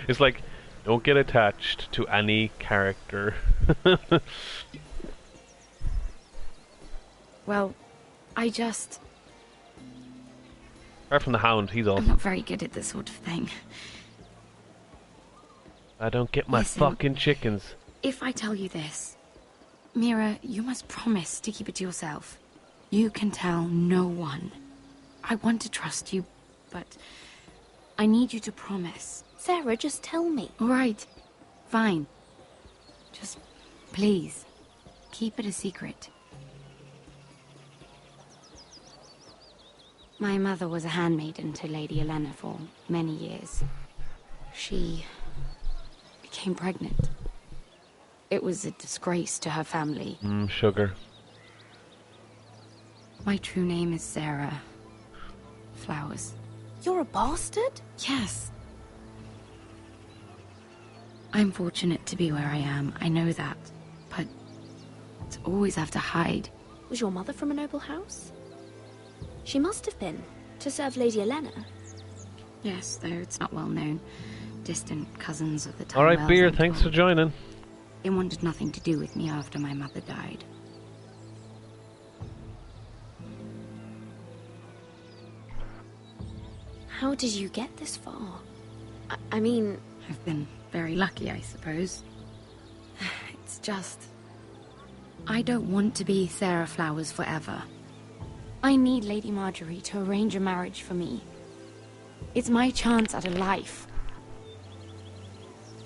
It's like, don't get attached to any character. Well, Apart from the Hound, he's I'm awesome. not very good at this sort of thing. I don't get my Listen, fucking chickens. If I tell you this, Mira, you must promise to keep it to yourself. You can tell no one. I want to trust you, but I need you to promise. Sarah, just tell me. All right, fine. Just, please, keep it a secret. My mother was a handmaiden to Lady Olenna for many years. She became pregnant. It was a disgrace to her family. Sugar. My true name is Sarah Flowers. You're a bastard? Yes. I'm fortunate to be where I am, I know that. But to always have to hide. Was your mother from a noble house? She must have been, to serve Lady Olenna. Yes, though it's not well known. Distant cousins of the Telltales. Alright, Beer, thanks for joining. It wanted nothing to do with me after my mother died. How did you get this far? I mean... I've been very lucky, I suppose. It's just... I don't want to be Sarah Flowers forever. I need Lady Marjorie to arrange a marriage for me. It's my chance at a life.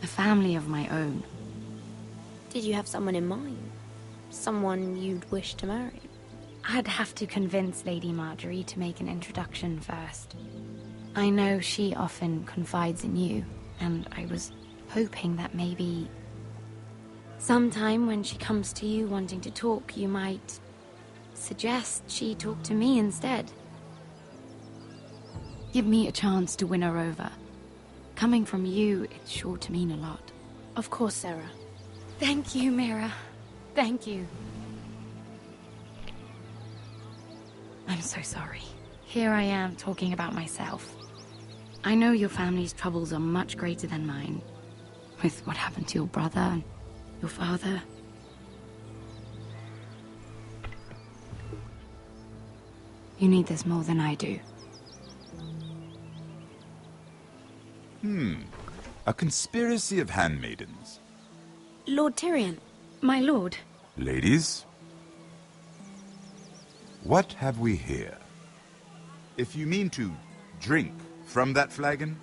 A family of my own. Did you have someone in mind? Someone you'd wish to marry? I'd have to convince Lady Marjorie to make an introduction first. I know she often confides in you, and I was hoping that maybe... sometime when she comes to you wanting to talk, you might... suggest she talk to me instead. Give me a chance to win her over. Coming from you, it's sure to mean a lot. Of course, Sarah. Thank you, Mira. Thank you. I'm so sorry. Here I am talking about myself. I know your family's troubles are much greater than mine. With what happened to your brother and your father. You need this more than I do. A conspiracy of handmaidens. Lord Tyrion. My lord. Ladies, what have we here? If you mean to drink from that flagon,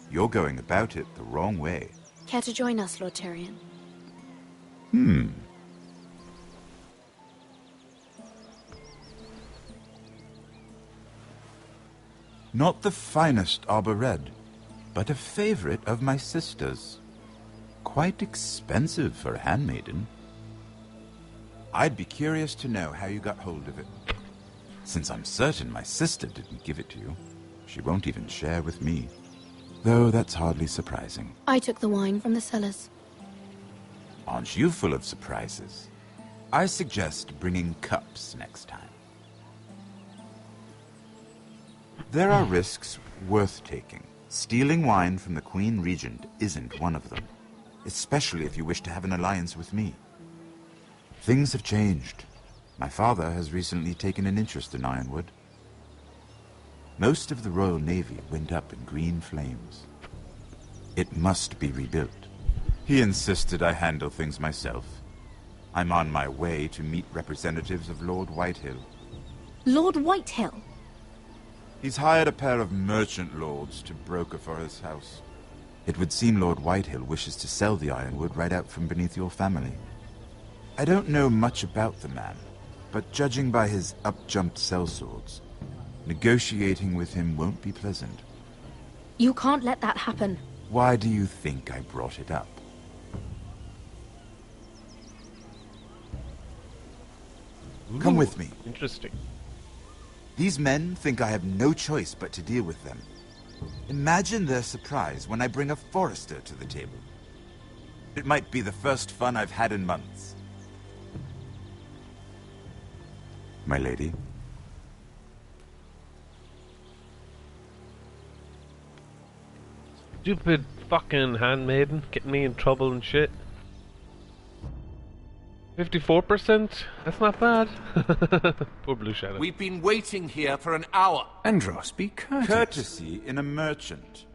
you're going about it the wrong way. Care to join us, Lord Tyrion? Not the finest arbor red, but a favorite of my sister's. Quite expensive for a handmaiden. I'd be curious to know how you got hold of it. Since I'm certain my sister didn't give it to you, she won't even share with me. Though that's hardly surprising. I took the wine from the cellars. Aren't you full of surprises? I suggest bringing cups next time. There are risks worth taking. Stealing wine from the Queen Regent isn't one of them, especially if you wish to have an alliance with me. Things have changed. My father has recently taken an interest in Ironwood. Most of the Royal Navy went up in green flames. It must be rebuilt. He insisted I handle things myself. I'm on my way to meet representatives of Lord Whitehill. Lord Whitehill? He's hired a pair of merchant lords to broker for his house. It would seem Lord Whitehill wishes to sell the Ironwood right out from beneath your family. I don't know much about the man, but judging by his up-jumped sellswords, negotiating with him won't be pleasant. You can't let that happen. Why do you think I brought it up? Come with me. Interesting. These men think I have no choice but to deal with them. Imagine their surprise when I bring a Forrester to the table. It might be the first fun I've had in months. My lady. Stupid fucking handmaiden getting me in trouble and shit. 54%? That's not bad. Poor Blue Shadow. We've been waiting here for an hour. Andros, be courteous. Courtesy in a merchant.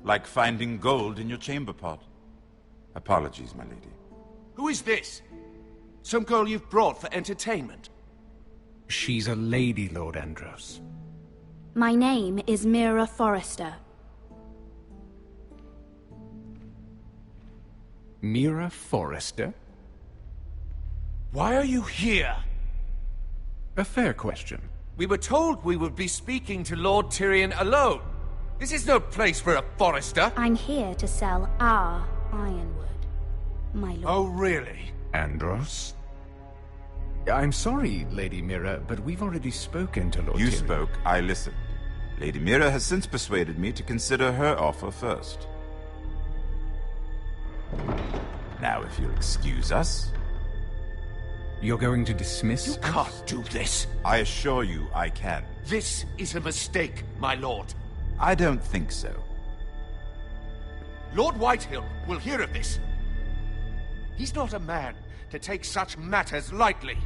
Like finding gold in your chamber pot. Apologies, my lady. Who is this? Some girl you've brought for entertainment? She's a lady, Lord Andros. My name is Mira Forrester. Mira Forrester? Why are you here? A fair question. We were told we would be speaking to Lord Tyrion alone. This is no place for a Forrester. I'm here to sell our Ironwood, my lord. Oh, really? Andros? I'm sorry, Lady Mira, but we've already spoken to Lord Tyrion. You spoke, I listened. Lady Mira has since persuaded me to consider her offer first. Now, if you'll excuse us... You're going to dismiss You can't do this. I assure you I can. This is a mistake, my lord. I don't think so. Lord Whitehill will hear of this. He's not a man to take such matters lightly.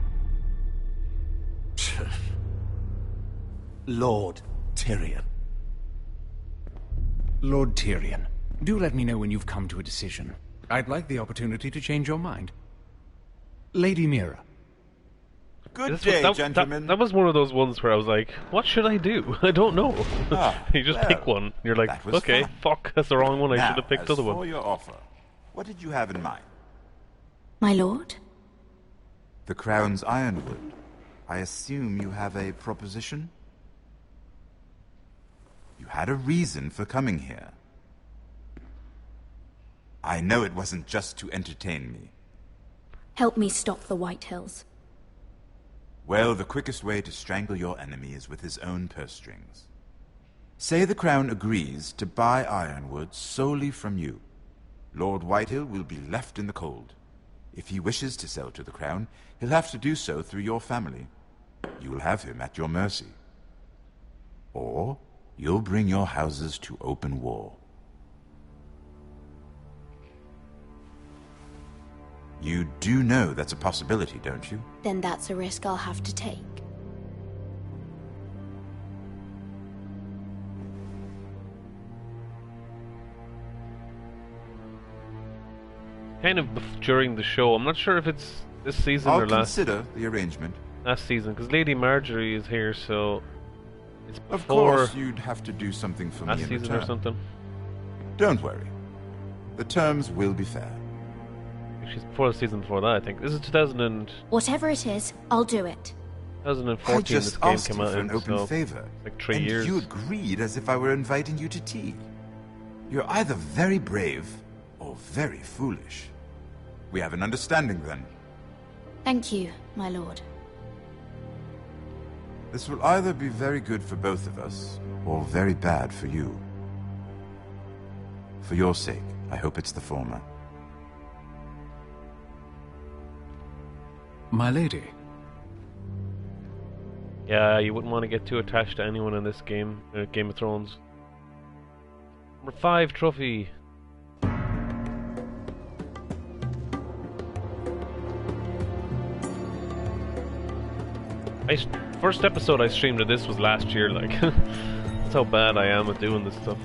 Lord Tyrion. Lord Tyrion, do let me know when you've come to a decision. I'd like the opportunity to change your mind. Lady Mira. Good day, gentlemen. That was one of those ones where I was like, what should I do? I don't know. You just pick one. You're like, okay, fuck, that's the wrong one. I should have picked the other one. For your offer, what did you have in mind? My lord? The Crown's Ironwood. I assume you have a proposition? You had a reason for coming here. I know it wasn't just to entertain me. Help me stop the Whitehills. Well, the quickest way to strangle your enemy is with his own purse strings. Say the Crown agrees to buy Ironwood solely from you. Lord Whitehill will be left in the cold. If he wishes to sell to the Crown, he'll have to do so through your family. You will have him at your mercy. Or you'll bring your houses to open war. You do know that's a possibility, don't you? Then that's a risk I'll have to take. Kind of during the show. I'm not sure if it's this season or last. I'll consider the arrangement. Last season, because Lady Marjorie is here, so it's before. Of course, you'd have to do something for me in season return. Or something. Don't worry. The terms will be fair. She's before the season before that, I think. This is 2000 and... Whatever it is, I'll do it. 2014 I just this game asked came you out for an in, open so favor, like 3 and years. you agreed as if I were inviting you to tea. You're either very brave or very foolish. We have an understanding then. Thank you, my lord. This will either be very good for both of us, or very bad for you. For your sake, I hope it's the former. My lady. Yeah, you wouldn't want to get too attached to anyone in this game, Game of Thrones. Number 5 trophy. First episode I streamed of this was last year, like. That's how bad I am at doing this stuff.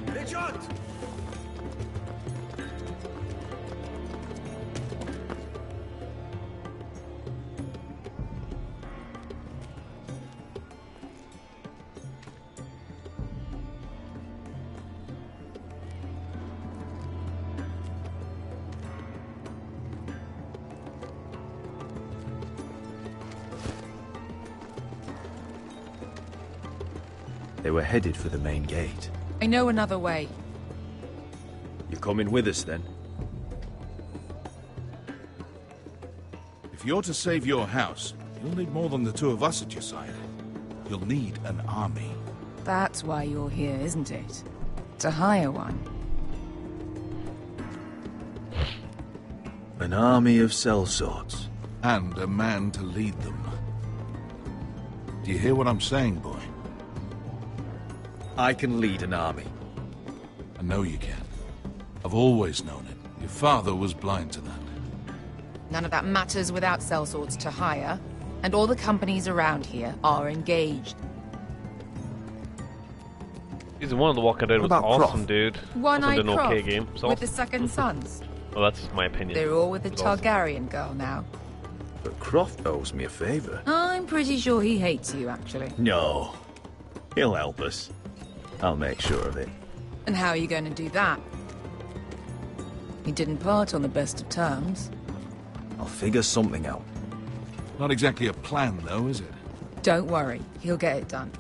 They were headed for the main gate. I know another way. You coming with us, then? If you're to save your house, you'll need more than the two of us at your side. You'll need an army. That's why you're here, isn't it? To hire one. An army of sellswords. And a man to lead them. Do you hear what I'm saying, boy? I can lead an army. I know you can. I've always known it. Your father was blind to that. None of that matters without sellswords to hire, and all the companies around here are engaged. Season 1 of The Walking Dead was awesome, dude. One-eyed Wasn't an Croft okay game. It's with the awesome. Second Sons. Well, that's my opinion. They're all with the It's awesome. Targaryen girl now. But Croft owes me a favor. I'm pretty sure he hates you, actually. No. He'll help us. I'll make sure of it. And how are you going to do that? He didn't part on the best of terms. I'll figure something out. Not exactly a plan, though, is it? Don't worry, he'll get it done.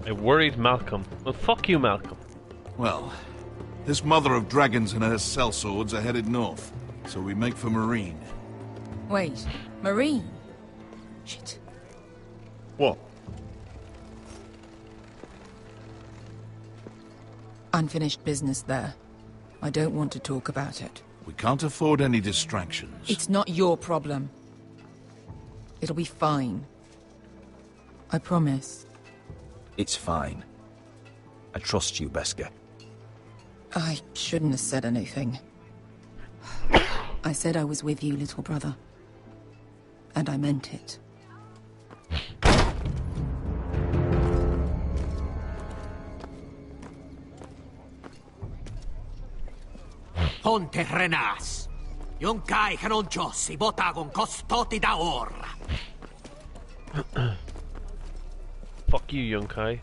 I worried Malcolm. Well, fuck you, Malcolm. Well, this mother of dragons and her sellswords are headed north, so we make for Marine. Wait, Marine? Shit. What? Unfinished business there. I don't want to talk about it. We can't afford any distractions. It's not your problem. It'll be fine. I promise. It's fine. I trust you, Beskar. I shouldn't have said anything. I said I was with you, little brother. And I meant it. Ponte renas. Yon kai canonchos y botagon costoti da orra. Fuck you, Yunkai.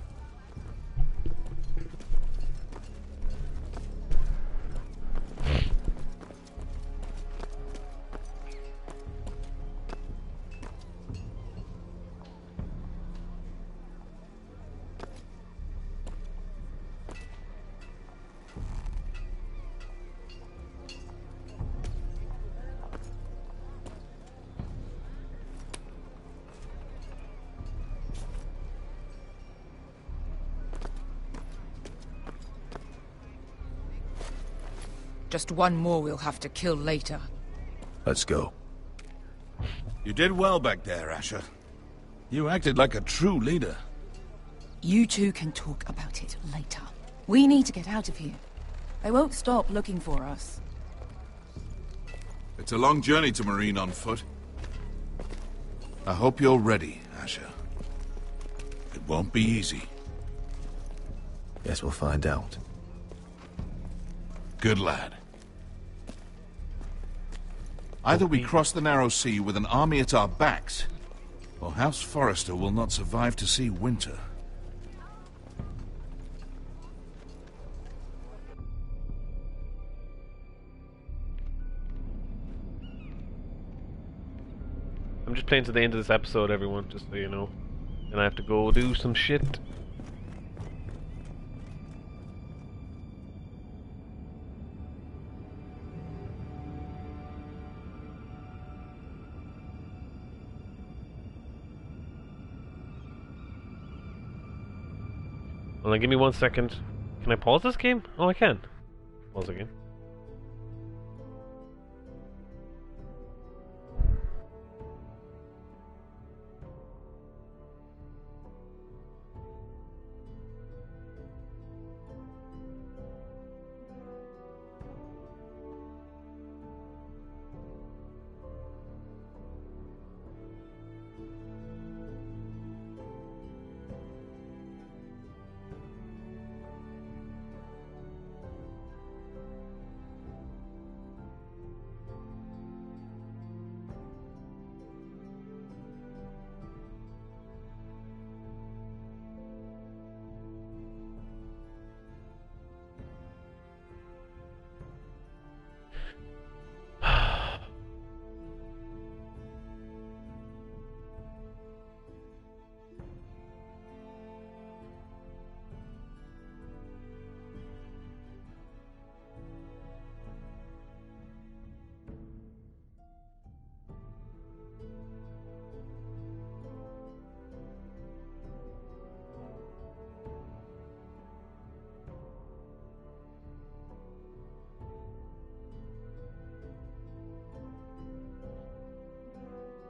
Just one more we'll have to kill later. Let's go. You did well back there, Asher. You acted like a true leader. You two can talk about it later. We need to get out of here. They won't stop looking for us. It's a long journey to Marine on foot. I hope you're ready, Asher. It won't be easy. Guess we'll find out. Good lad. Either we cross the narrow sea with an army at our backs, or House Forrester will not survive to see winter. I'm just playing to the end of this episode, everyone, just so you know. And I have to go do some shit. Well, give me 1 second. Can I pause this game? Oh, I can. Pause the game.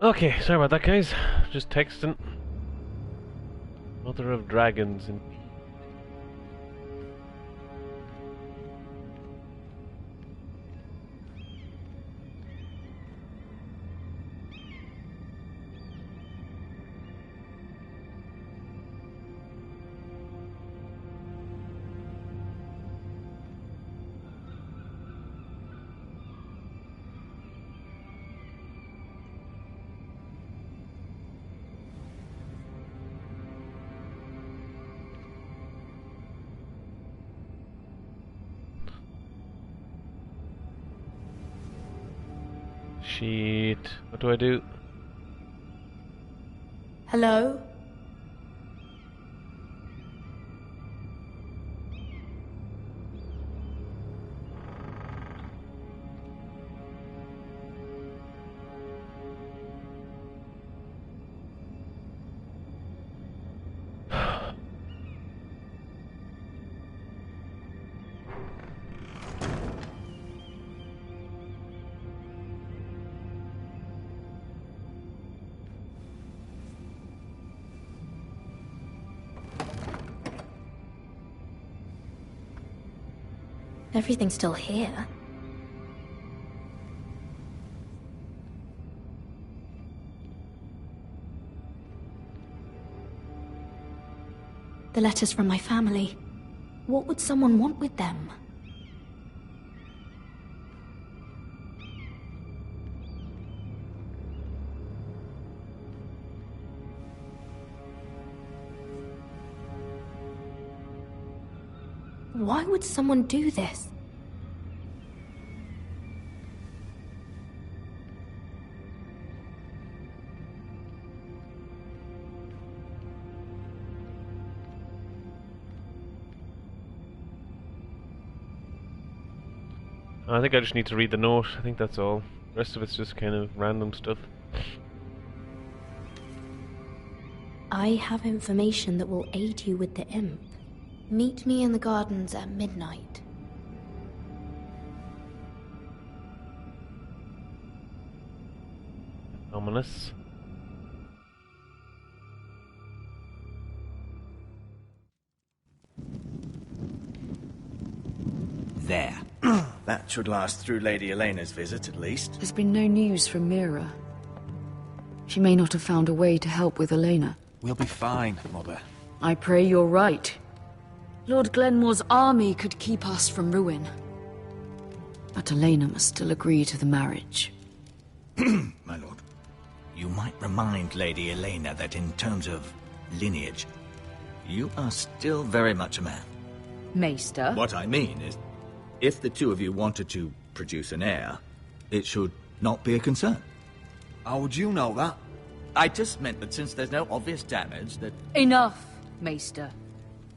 Okay, sorry about that, guys. Just texting. Mother of Dragons in Shit. What do I do? Hello? Everything's still here. The letters from my family. What would someone want with them? Why would someone do this? I think I just need to read the note. I think that's all. The rest of it's just kind of random stuff. I have information that will aid you with the imp. Meet me in the gardens at midnight. Ominous. There. That should last through Lady Elena's visit, at least. There's been no news from Mira. She may not have found a way to help with Elena. We'll be fine, Mother. I pray you're right. Lord Glenmore's army could keep us from ruin. But Elena must still agree to the marriage. My lord. You might remind Lady Elena that in terms of lineage, you are still very much a man. Maester? What I mean is, if the two of you wanted to produce an heir, it should not be a concern. How would you know that? I just meant that since there's no obvious damage, that... Enough, Maester.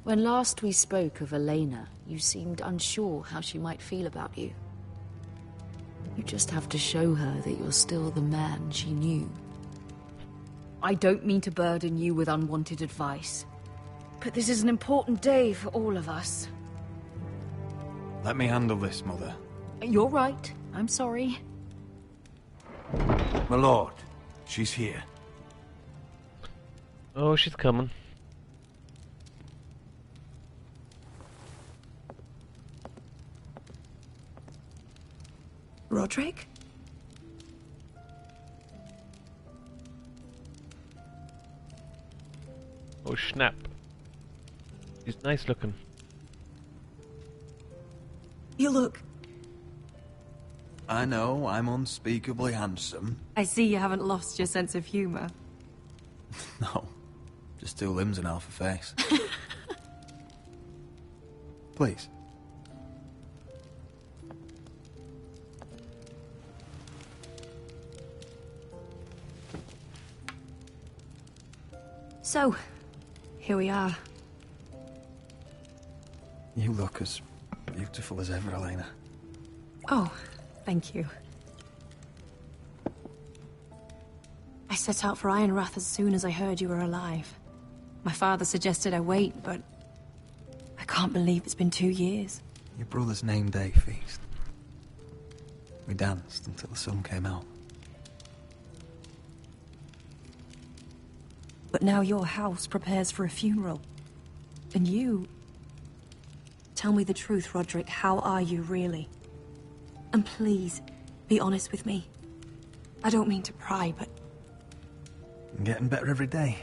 When last we spoke of Elena, you seemed unsure how she might feel about you. You just have to show her that you're still the man she knew. I don't mean to burden you with unwanted advice, but this is an important day for all of us. Let me handle this, Mother. You're right. I'm sorry. My lord, she's here. Oh, she's coming. Roderick? Oh, snap. He's nice looking. You look... I know, I'm unspeakably handsome. I see you haven't lost your sense of humor. No, just two limbs and half a face. Please. So, here we are. You look as beautiful as ever, Elena. Oh, thank you. I set out for Ironrath as soon as I heard you were alive. My father suggested I wait, but I can't believe it's been 2 years. Your brother's name day feast. We danced until the sun came out. But now your house prepares for a funeral. And you... Tell me the truth, Roderick. How are you, really? And please, be honest with me. I don't mean to pry, but... I'm getting better every day.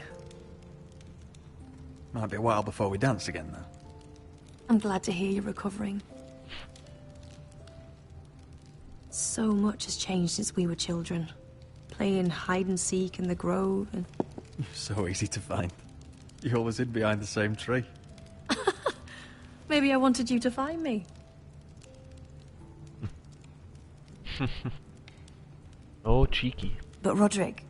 Might be a while before we dance again, though. I'm glad to hear you're recovering. So much has changed since we were children. Playing hide-and-seek in the grove and... So easy to find. You always hid behind the same tree. Maybe I wanted you to find me. Oh, cheeky. But Roderick...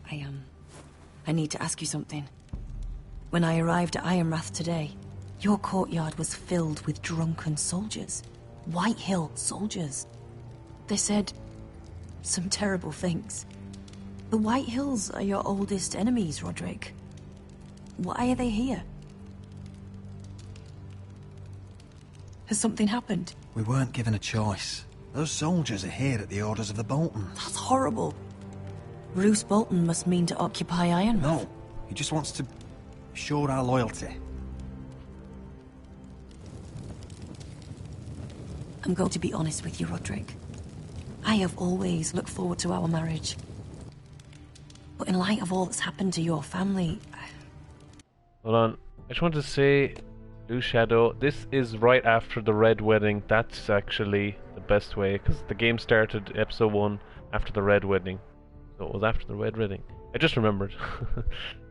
I need to ask you something. When I arrived at Ironrath today, your courtyard was filled with drunken soldiers. White Hill soldiers. They said some terrible things. The White Hills are your oldest enemies, Roderick. Why are they here? Has something happened? We weren't given a choice. Those soldiers are here at the orders of the Boltons. That's horrible. Roose Bolton must mean to occupy Ironrath. No, he just wants to show our loyalty. I'm going to be honest with you, Roderick. I have always looked forward to our marriage. But in light of all that's happened to your family... Hold on. I just want to say, Blue Shadow, this is right after the Red Wedding. That's actually the best way, because the game started episode 1 after the Red Wedding. So it was after the Red Wedding. I just remembered.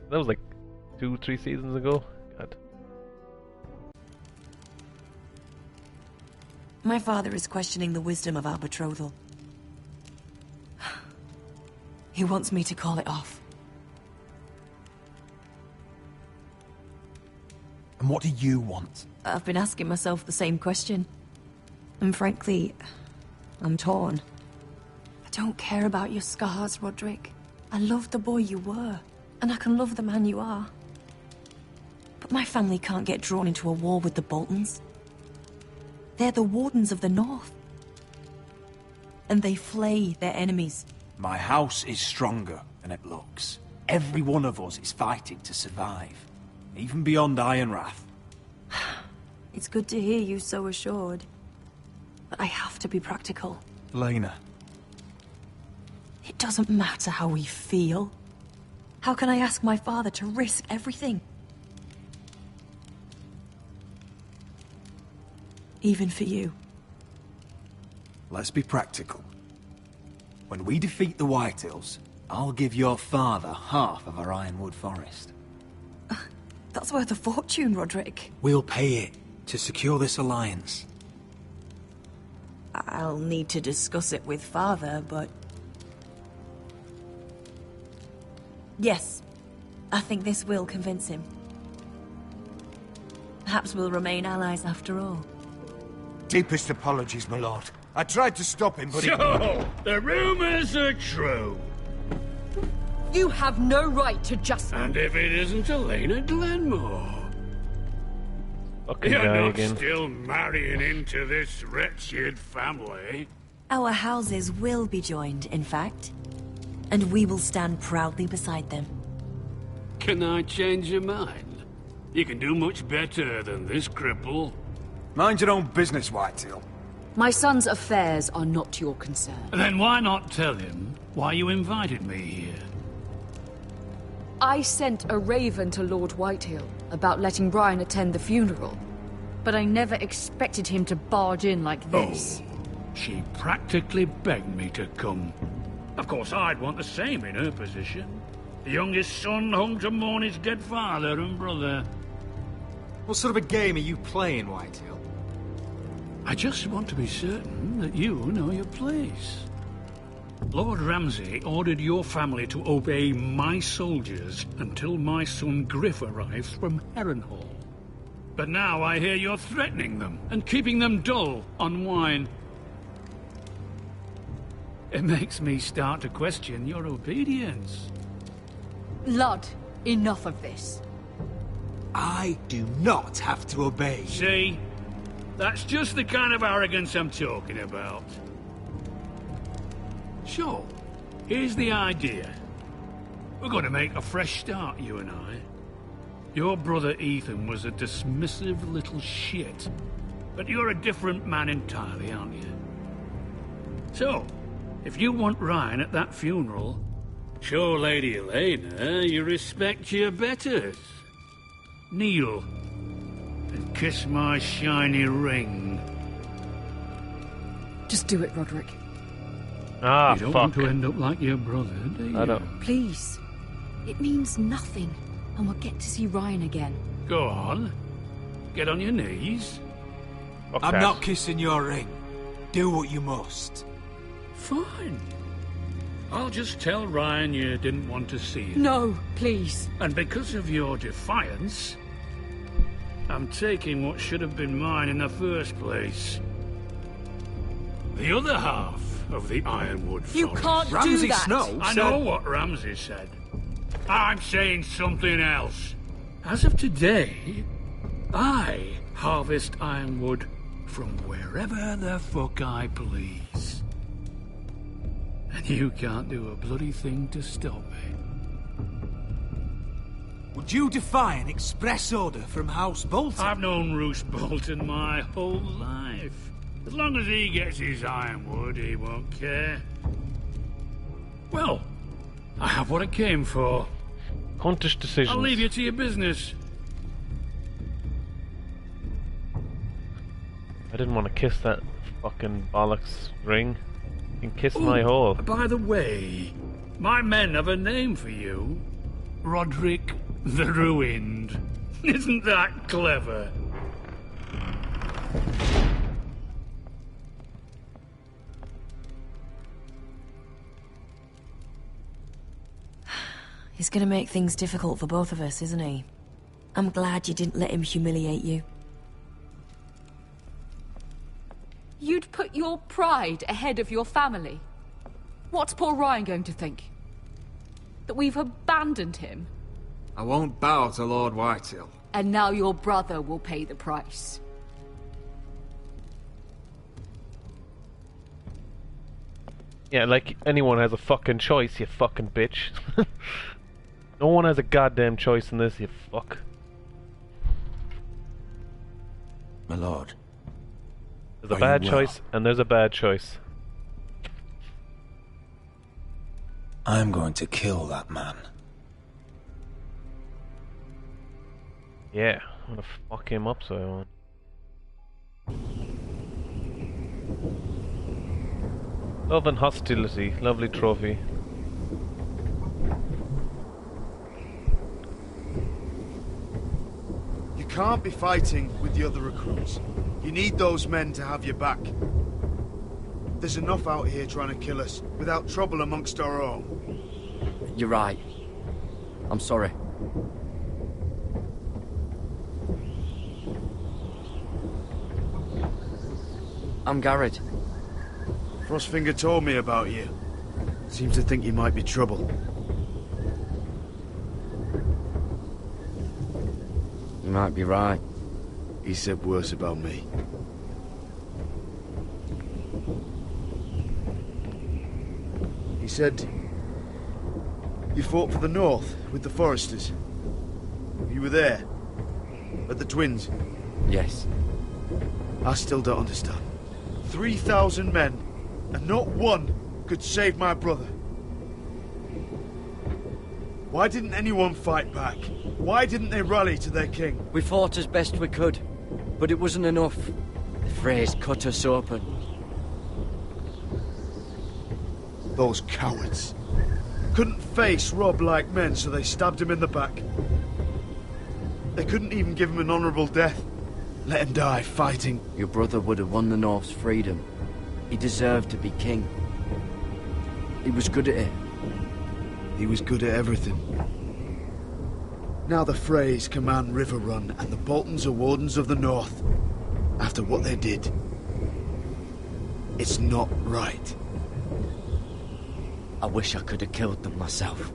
That was like 2-3 seasons ago. God. My father is questioning the wisdom of our betrothal. He wants me to call it off. And what do you want? I've been asking myself the same question. And frankly, I'm torn. I don't care about your scars, Roderick. I love the boy you were, and I can love the man you are. But my family can't get drawn into a war with the Boltons. They're the Wardens of the North. And they flay their enemies. My house is stronger than it looks. Every one of us is fighting to survive. Even beyond Ironrath. It's good to hear you so assured. But I have to be practical. Lena. It doesn't matter how we feel. How can I ask my father to risk everything? Even for you. Let's be practical. When we defeat the Whitehills, I'll give your father half of our Ironwood forest. That's worth a fortune, Roderick. We'll pay it to secure this alliance. I'll need to discuss it with father, but... Yes, I think this will convince him. Perhaps we'll remain allies after all. Deepest apologies, my lord. I tried to stop him, but So, the rumors are true. You have no right to just... And if it isn't Elena Glenmore? Fucking You're guy not again. still marrying into this wretched family? Our houses will be joined, in fact. And we will stand proudly beside them. Can I change your mind? You can do much better than this cripple. Mind your own business, Whitetail. My son's affairs are not your concern. Then why not tell him why you invited me here? I sent a raven to Lord Whitehill about letting Brian attend the funeral. But I never expected him to barge in like this. Oh, she practically begged me to come. Of course, I'd want the same in her position. The youngest son home to mourn his dead father and brother. What sort of a game are you playing, Whitehill? I just want to be certain that you know your place. Lord Ramsay ordered your family to obey my soldiers until my son Griff arrives from Harrenhal. But now I hear you're threatening them and keeping them dull on wine. It makes me start to question your obedience. Lud, enough of this. I do not have to obey. See? That's just the kind of arrogance I'm talking about. Sure, here's the idea. We're going to make a fresh start, you and I. Your brother Ethan was a dismissive little shit. But you're a different man entirely, aren't you? So, if you want Ryan at that funeral, show Lady Elena you respect your betters. Kneel and kiss my shiny ring. Just do it, Roderick. Ah, you don't fuck. want to end up like your brother, do you? I don't. Please. It means nothing, and we'll get to see Ryan again. Go on. Get on your knees. Okay. I'm not kissing your ring. Do what you must. Fine. I'll just tell Ryan you didn't want to see him. No, please. And because of your defiance, I'm taking what should have been mine in the first place. The other half of the Ironwood Forest. You can't Ramsay do that. Snow I said... know what Ramsay said. I'm saying something else. As of today, I harvest Ironwood from wherever the fuck I please. And you can't do a bloody thing to stop me. Would you defy an express order from House Bolton? I've known Roose Bolton my whole life. As long as he gets his Ironwood, he won't care. Well, I have what I came for. Huntish decisions. I'll leave you to your business. I didn't want to kiss that fucking bollocks ring. You can kiss my hole. By the way, my men have a name for you. Roderick the Ruined. Isn't that clever? He's gonna make things difficult for both of us, isn't he? I'm glad you didn't let him humiliate you. You'd put your pride ahead of your family. What's poor Ryan going to think? That we've abandoned him? I won't bow to Lord Whitehill. And now your brother will pay the price. Yeah, like anyone has a fucking choice, you fucking bitch. No one has a goddamn choice in this, you fuck. My lord. There's a bad choice, and there's a bad choice. I'm going to kill that man. Yeah, I'm gonna fuck him up so I want. Love and hostility, lovely trophy. You can't be fighting with the other recruits. You need those men to have your back. There's enough out here trying to kill us, without trouble amongst our own. You're right. I'm sorry. I'm Garrett. Frostfinger told me about you. Seems to think you might be trouble. You might be right. He said worse about me. He said you fought for the North with the Forresters. You were there, at the Twins. Yes. I still don't understand. 3,000 men, and not one could save my brother. Why didn't anyone fight back? Why didn't they rally to their king? We fought as best we could, but it wasn't enough. The Freys cut us open. Those cowards. Couldn't face Rob like men, so they stabbed him in the back. They couldn't even give him an honourable death. Let him die fighting. Your brother would have won the North's freedom. He deserved to be king. He was good at it. He was good at everything. Now the Freys command River Run, and the Boltons are Wardens of the North. After what they did. It's not right. I wish I could have killed them myself.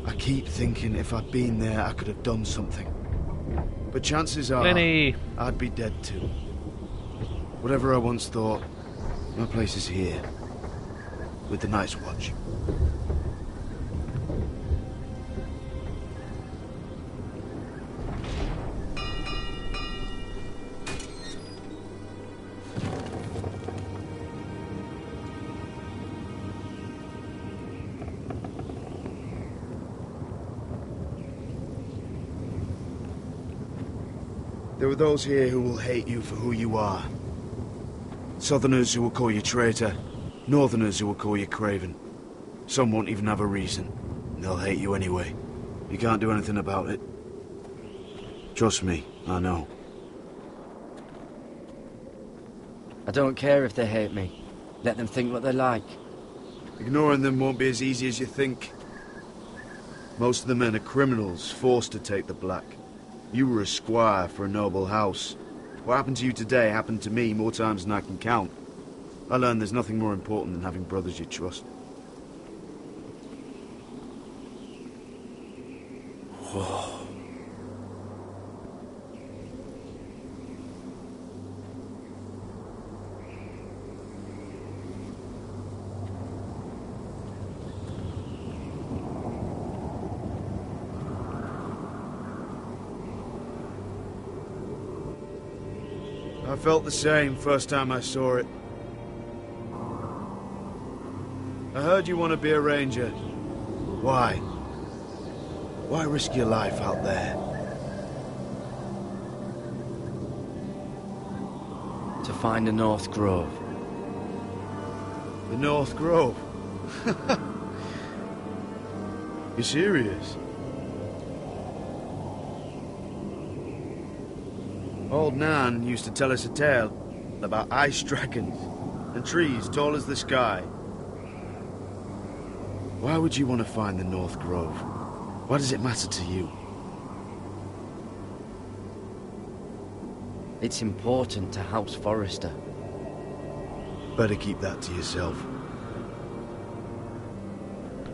I keep thinking if I'd been there, I could have done something. But chances are, Lenny. I'd be dead too. Whatever I once thought, my place is here. with the Night's Watch. There are those here who will hate you for who you are. Southerners who will call you traitor, Northerners who will call you craven. Some won't even have a reason, and they'll hate you anyway. You can't do anything about it. Trust me, I know. I don't care if they hate me. Let them think what they like. Ignoring them won't be as easy as you think. Most of the men are criminals, forced to take the black. You were a squire for a noble house. What happened to you today happened to me more times than I can count. I learned there's nothing more important than having brothers you trust. Whoa. I felt the same first time I saw it. I heard you want to be a ranger. Why? Why risk your life out there? To find the North Grove. The North Grove? You serious? Old Nan used to tell us a tale about ice dragons and trees tall as the sky. Why would you want to find the North Grove? Why does it matter to you? It's important to House Forrester. Better keep that to yourself.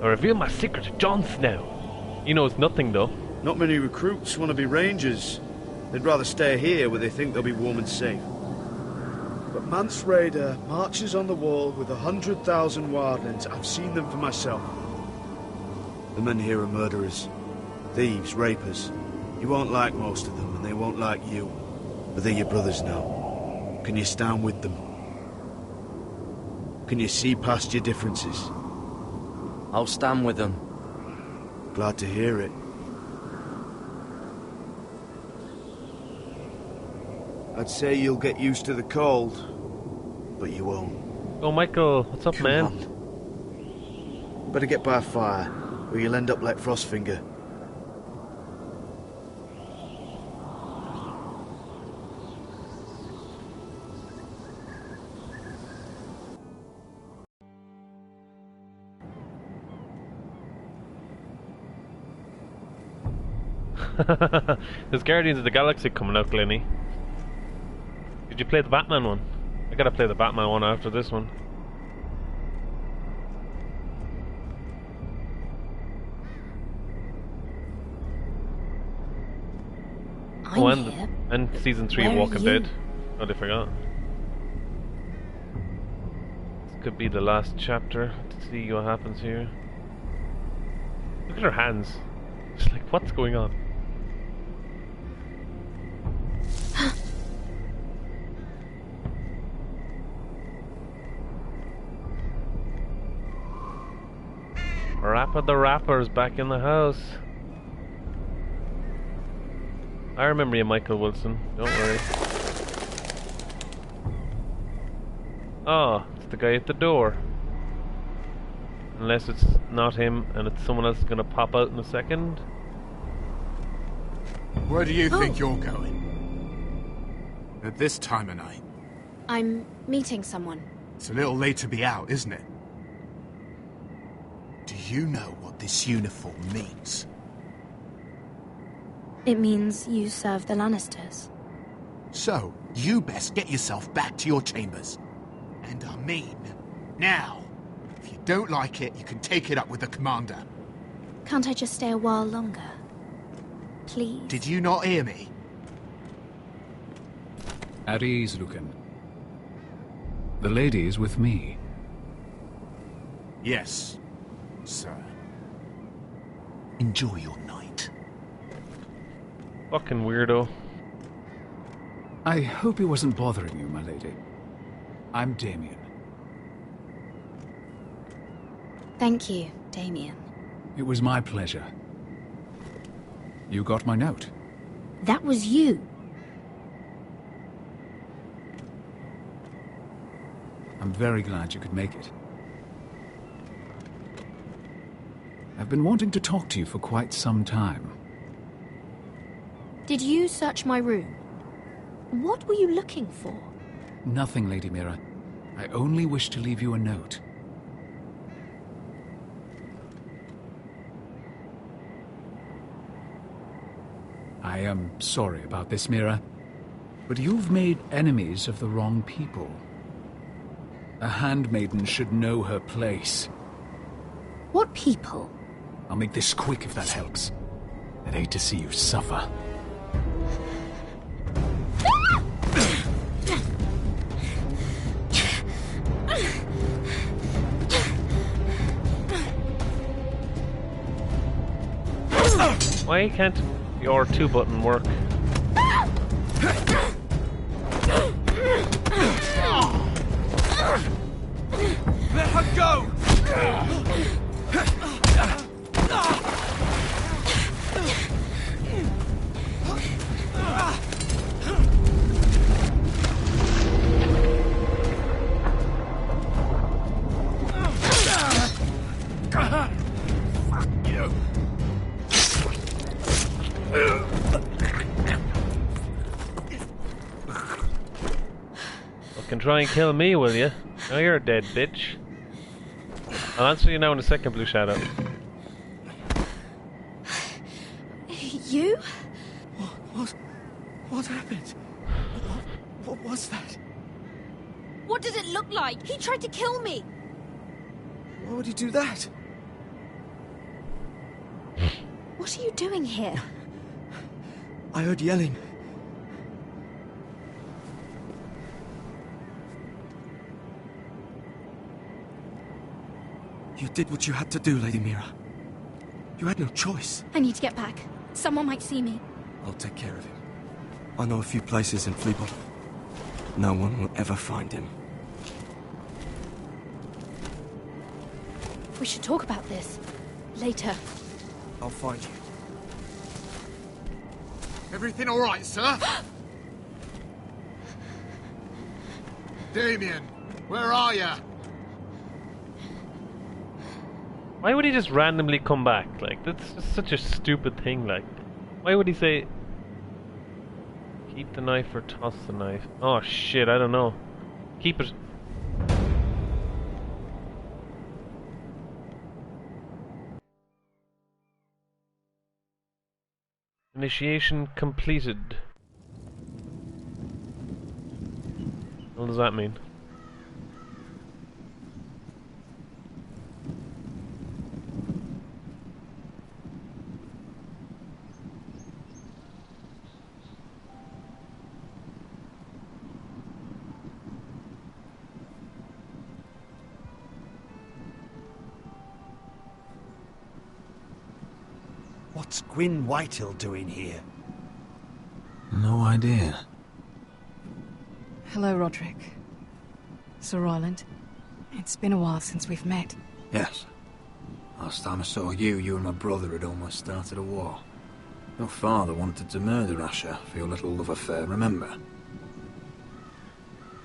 I reveal my secret to Jon Snow. He knows nothing, though. Not many recruits want to be rangers. They'd rather stay here where they think they'll be warm and safe. But Mance Rayder marches on the wall with 100,000 wildlings. I've seen them for myself. The men here are murderers, thieves, rapers. You won't like most of them, and they won't like you. But they're your brothers now. Can you stand with them? Can you see past your differences? I'll stand with them. Glad to hear it. I'd say you'll get used to the cold, but you won't. Oh, Michael, what's up, man? On. Better get by a fire, or you'll end up like Frostfinger. There's Guardians of the Galaxy coming out, Glennie. Did you play the Batman one? I gotta play the Batman one after this one. And season 3 of Walking Dead. Oh, they forgot. This could be the last chapter. Let's see what happens here. Look at her hands. Just like, what's going on? Rapper the Rapper's back in the house. I remember you, Michael Wilson. Don't worry. Oh, it's the guy at the door. Unless it's not him and it's someone else gonna pop out in a second. Where do you think you're going? At this time of night? I'm meeting someone. It's a little late to be out, isn't it? Do you know what this uniform means? It means you serve the Lannisters. So, you best get yourself back to your chambers. And I mean, now. If you don't like it, you can take it up with the commander. Can't I just stay a while longer? Please? Did you not hear me? At ease, Lucan. The lady is with me. Yes, sir. Enjoy your night. Fucking weirdo. I hope he wasn't bothering you, my lady. I'm Damien. Thank you, Damien. It was my pleasure. You got my note. That was you. I'm very glad you could make it. I've been wanting to talk to you for quite some time. Did you search my room? What were you looking for? Nothing, Lady Mira. I only wish to leave you a note. I am sorry about this, Mira, but you've made enemies of the wrong people. A handmaiden should know her place. What people? I'll make this quick if that helps. I'd hate to see you suffer. Why can't the R2 button work? Let her go! Fucking try and kill me, will you? Now you're a dead bitch. I'll answer you now in a second, Blue Shadow. You? What happened? What was that? What did it look like? He tried to kill me. Why would he do that? What are you doing here? I heard yelling. You did what you had to do, Lady Mira. You had no choice. I need to get back. Someone might see me. I'll take care of him. I know a few places in Fleabottom. No one will ever find him. We should talk about this. Later. I'll find you. Everything all right, sir? Damien, where are you? Why would he just randomly come back? Like, that's just such a stupid thing, like. Why would he say... Keep the knife or toss the knife? Oh shit, I don't know. Keep it. Initiation completed. What does that mean? What's Gwyn Whitehill doing here? No idea. Hello, Roderick. Sir Roland. It's been a while since we've met. Yes. Last time I saw you, you and my brother had almost started a war. Your father wanted to murder Asher for your little love affair, remember?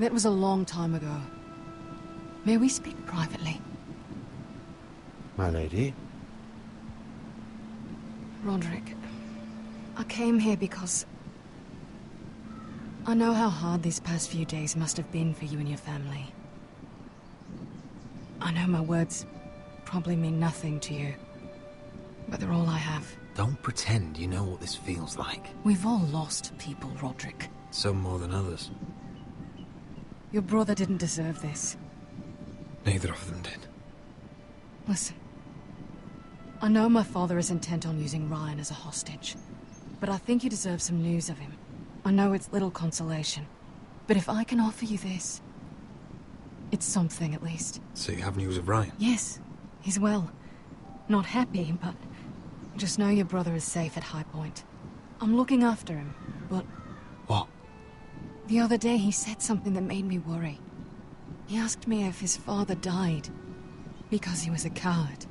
That was a long time ago. May we speak privately? My lady? Roderick, I came here because... I know how hard these past few days must have been for you and your family. I know my words probably mean nothing to you, but they're all I have. Don't pretend you know what this feels like. We've all lost people, Roderick. Some more than others. Your brother didn't deserve this. Neither of them did. Listen. I know my father is intent on using Ryan as a hostage, but I think you deserve some news of him. I know it's little consolation, but if I can offer you this... It's something, at least. So you have news of Ryan? Yes, he's well. Not happy, but just know your brother is safe at High Point. I'm looking after him, but... What? The other day he said something that made me worry. He asked me if his father died because he was a coward.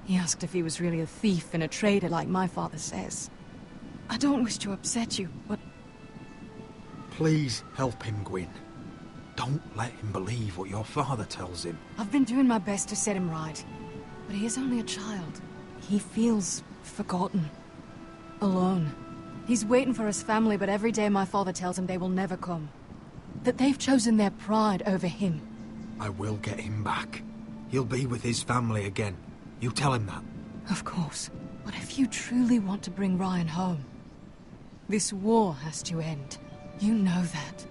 He asked if he was really a thief and a traitor like my father says. I don't wish to upset you, but... Please help him, Gwyn. Don't let him believe what your father tells him. I've been doing my best to set him right, but he is only a child. He feels forgotten, alone. He's waiting for his family, but every day my father tells him they will never come. That they've chosen their pride over him. I will get him back. He'll be with his family again. You tell him that. Of course. But if you truly want to bring Ryan home, this war has to end. You know that.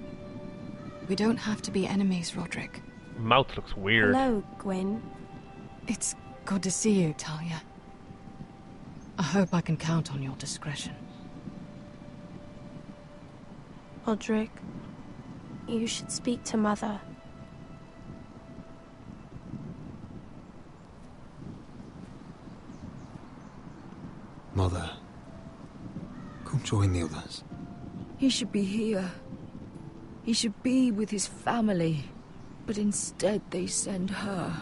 We don't have to be enemies, Roderick. Mouth looks weird. Hello, Gwyn. It's good to see you, Talia. I hope I can count on your discretion. Roderick, you should speak to Mother. Mother, come join the others. He should be here. He should be with his family. But instead they send her.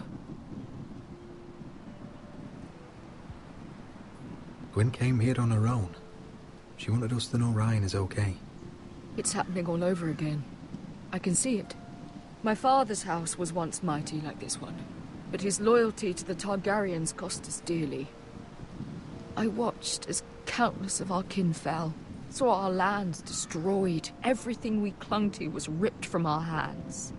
Gwyn came here on her own. She wanted us to know Ryan is okay. It's happening all over again. I can see it. My father's house was once mighty like this one, but his loyalty to the Targaryens cost us dearly. I watched as countless of our kin fell, saw our lands destroyed, everything we clung to was ripped from our hands.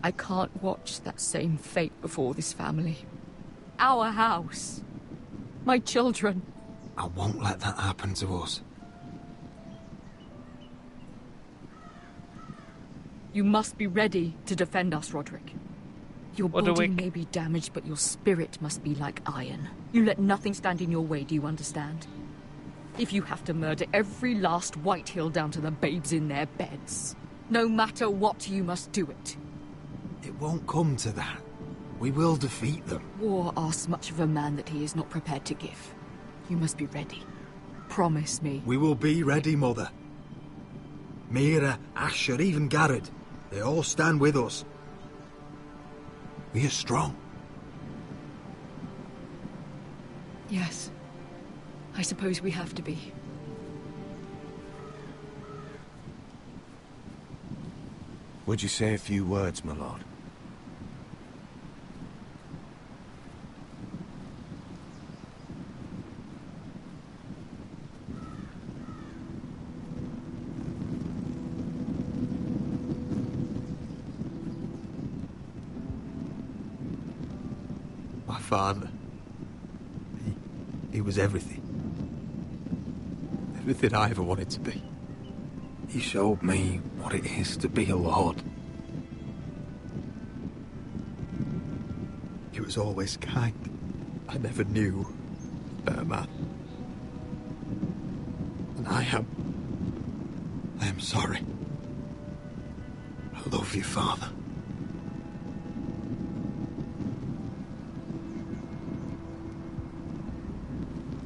I can't watch that same fate before this family. Our house. My children. I won't let that happen to us. You must be ready to defend us, Roderick. Your body may be damaged, but your spirit must be like iron. You let nothing stand in your way, do you understand? If you have to murder every last White Hill down to the babes in their beds, no matter what, you must do it. It won't come to that. We will defeat them. War asks much of a man that he is not prepared to give. You must be ready. Promise me. We will be ready, Mother. Mira, Asher, even Garrett. They all stand with us. We are strong. Yes. I suppose we have to be. Would you say a few words, my lord? My father. He was everything. Everything I ever wanted to be. He showed me what it is to be a lord. He was always kind. I never knew a better man. And I am sorry. I love you, Father.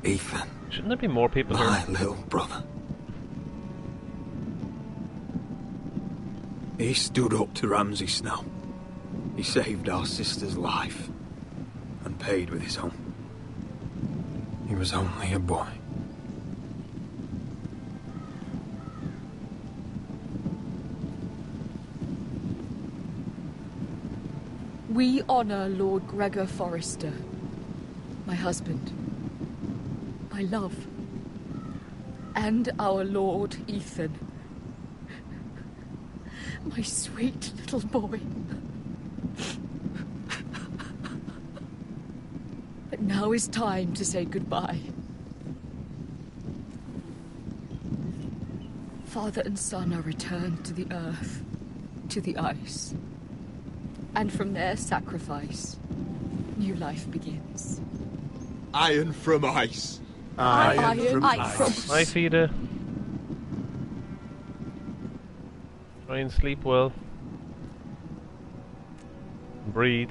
Ethan. Shouldn't there be more people my here? My little brother. He stood up to Ramsay Snow. He saved our sister's life and paid with his own. He was only a boy. We honor Lord Gregor Forrester, my husband, my love, and our Lord Ethan, my sweet little boy. But now is time to say goodbye. Father and son are returned to the earth, to the ice. And from their sacrifice, new life begins. Iron from ice. Iron from ice. Hi, Fida. Try and sleep well. breathe.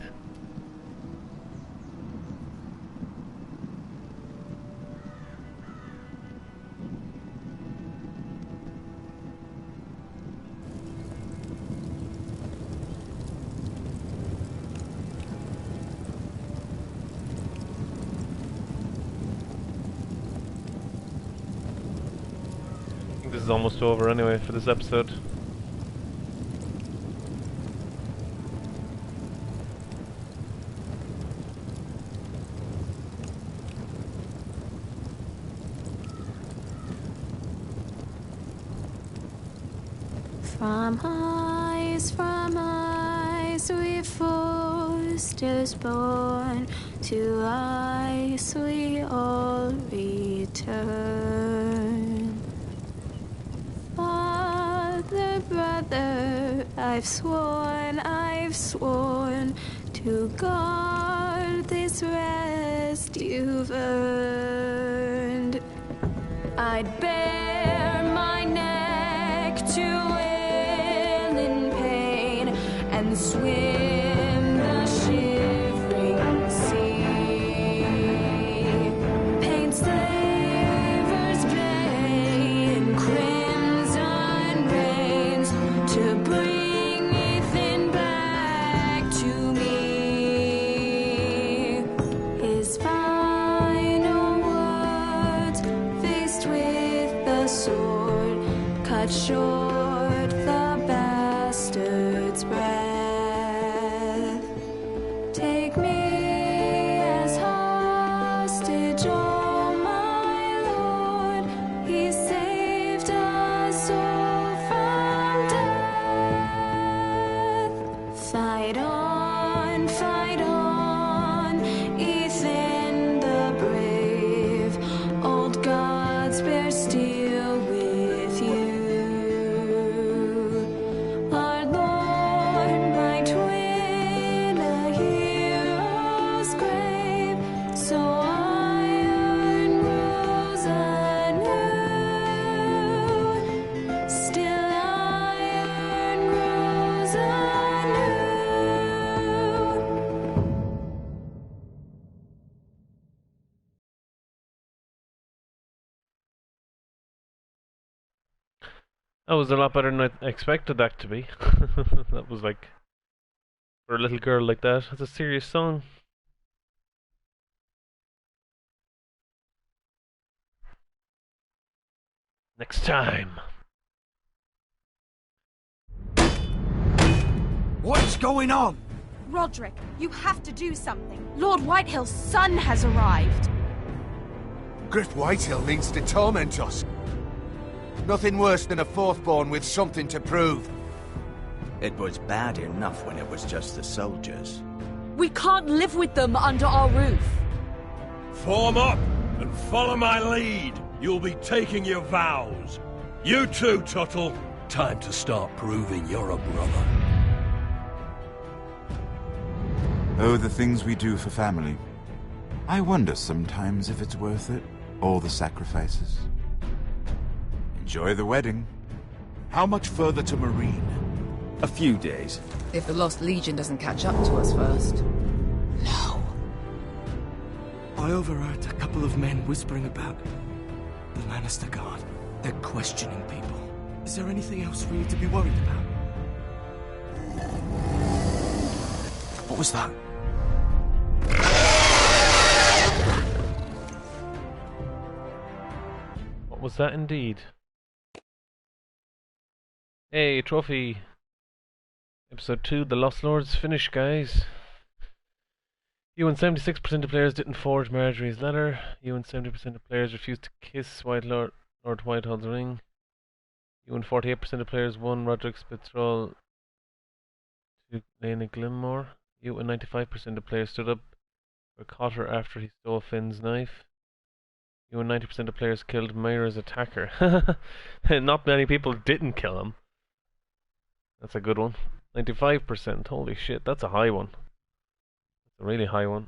This is almost over anyway for this episode. From ice we Forresters born, to ice we all return. Father, brother, I've sworn to guard this rest you've earned. I'd bare my neck to wail in pain and swim the shivering sea. Paint slavers play in crimson rains to bring Ethan back to me. His final words, faced with the sword, cut short the bastard's breath. Take me as hostage, oh my lord. He saved us all from death. Fight on, Ethan the brave. Old gods bear steel with you. Our Lord might win a hero's grave, so iron rose anew. Still iron grows anew. That was a lot better than I expected that to be. That was like, for a little girl like that, that's a serious song. Next time. What's going on? Roderick, you have to do something. Lord Whitehill's son has arrived. Griff Whitehill means to torment us. Nothing worse than a fourthborn with something to prove. It was bad enough when it was just the soldiers. We can't live with them under our roof. Form up and follow my lead. You'll be taking your vows. You too, Tuttle. Time to start proving you're a brother. Oh, the things we do for family. I wonder sometimes if it's worth it, all the sacrifices. Enjoy the wedding. How much further to Marine? A few days. If the Lost Legion doesn't catch up to us first. I overheard a couple of men whispering about the Lannister Guard. They're questioning people. Is there anything else we need to be worried about? What was that? What was that indeed? Hey, trophy. Episode 2, The Lost Lords finished, guys. You and 76% of players didn't forge Marjorie's letter. You and 70% of players refused to kiss Lord Whitehall's ring. You and 48% of players won Roderick's betrothal to Lena Glenmore. You and 95% of players stood up for Cotter after he stole Finn's knife. You and 90% of players killed Myra's attacker. Not many people didn't kill him. That's a good one. 95%, holy shit, that's a high one. That's a really high one.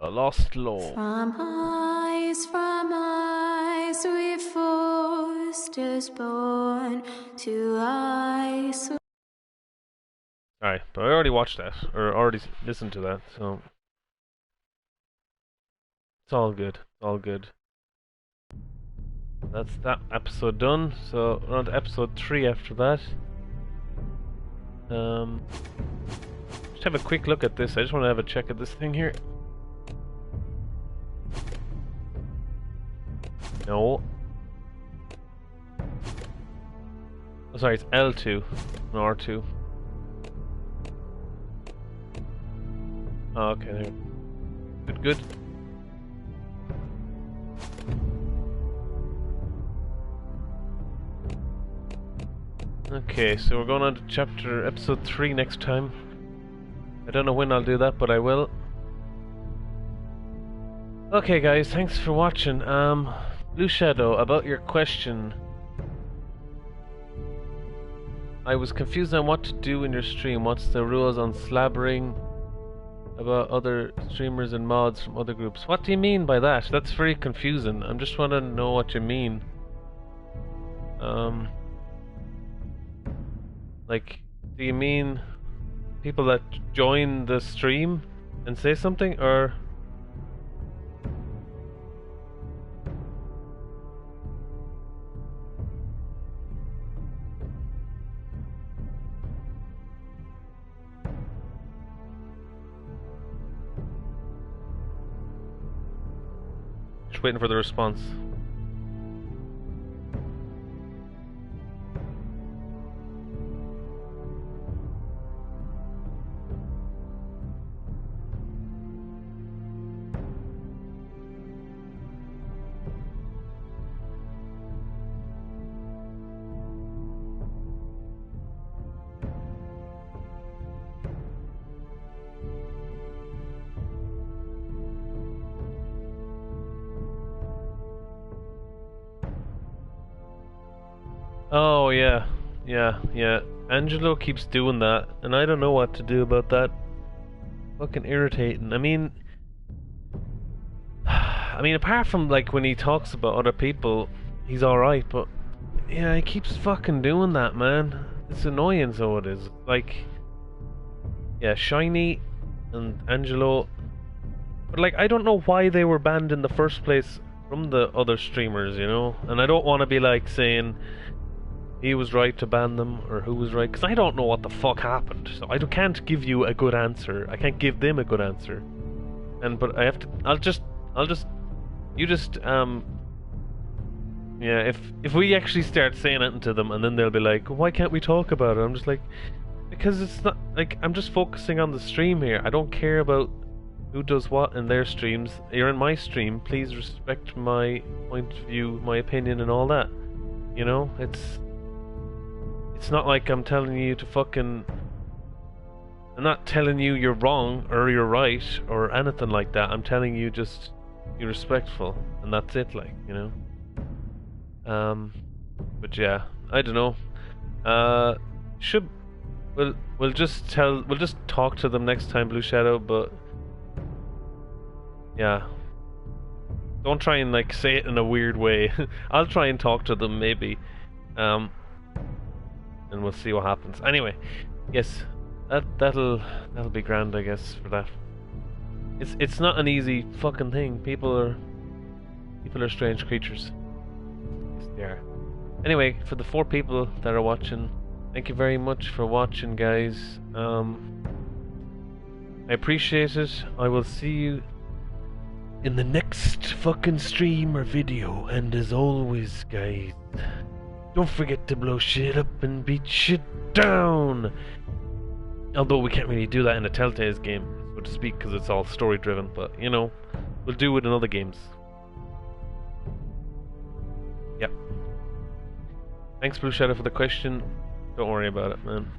The Lost Lord. From ice we Forresters born, to ice Alright, but I already watched that, or already listened to that, so it's all good. It's all good. That's that episode done. So we're on to episode 3 after that. Just have a quick look at this. I just want to have a check at this thing here. No. Oh, sorry, it's L2, not R2. Oh, okay, there. Good, good. Okay, so we're going on to episode 3 next time. I don't know when I'll do that, but I will. Okay guys, thanks for watching. Blue Shadow, about your question. I was confused on what to do in your stream. What's the rules on slabbering about other streamers and mods from other groups? What do you mean by that? That's very confusing. I'm just want to know what you mean. Like, do you mean people that join the stream and say something, or? Just waiting for the response. Oh yeah, yeah. Angelo keeps doing that, and I don't know what to do about that. Fucking irritating. I mean, apart from like when he talks about other people, he's alright, but yeah, he keeps fucking doing that, man. It's annoying, so it is. Like, yeah, Shiny and Angelo, but like, I don't know why they were banned in the first place from the other streamers, you know? And I don't want to be like saying he was right to ban them, or who was right, because I don't know what the fuck happened, so I can't give you a good answer. I can't give them a good answer, but I have to. Yeah. If we actually start saying anything to them, and then they'll be like, why can't we talk about it? I'm just like, because it's not like, I'm just focusing on the stream here. I don't care about who does what in their streams. You're in my stream. Please respect my point of view, my opinion, and all that. You know, it's not like I'm telling you to fucking... I'm not telling you you're wrong or you're right or anything like that. I'm telling you just be respectful, and that's it, like, you know. But yeah, I don't know. We'll just talk to them next time, Blue Shadow, but yeah. Don't try and like say it in a weird way. I'll try and talk to them maybe. And we'll see what happens. Anyway, yes, that'll be grand, I guess, for that. It's not an easy fucking thing. People are strange creatures. Yes, they are. Anyway, for the 4 people that are watching, thank you very much for watching, guys. I appreciate it. I will see you in the next fucking stream or video, and as always, guys, don't forget to blow shit up and beat shit down! Although we can't really do that in a Telltales game, so to speak, because it's all story driven, but, you know, we'll do it in other games. Yep. Thanks, Blue Shadow, for the question. Don't worry about it, man.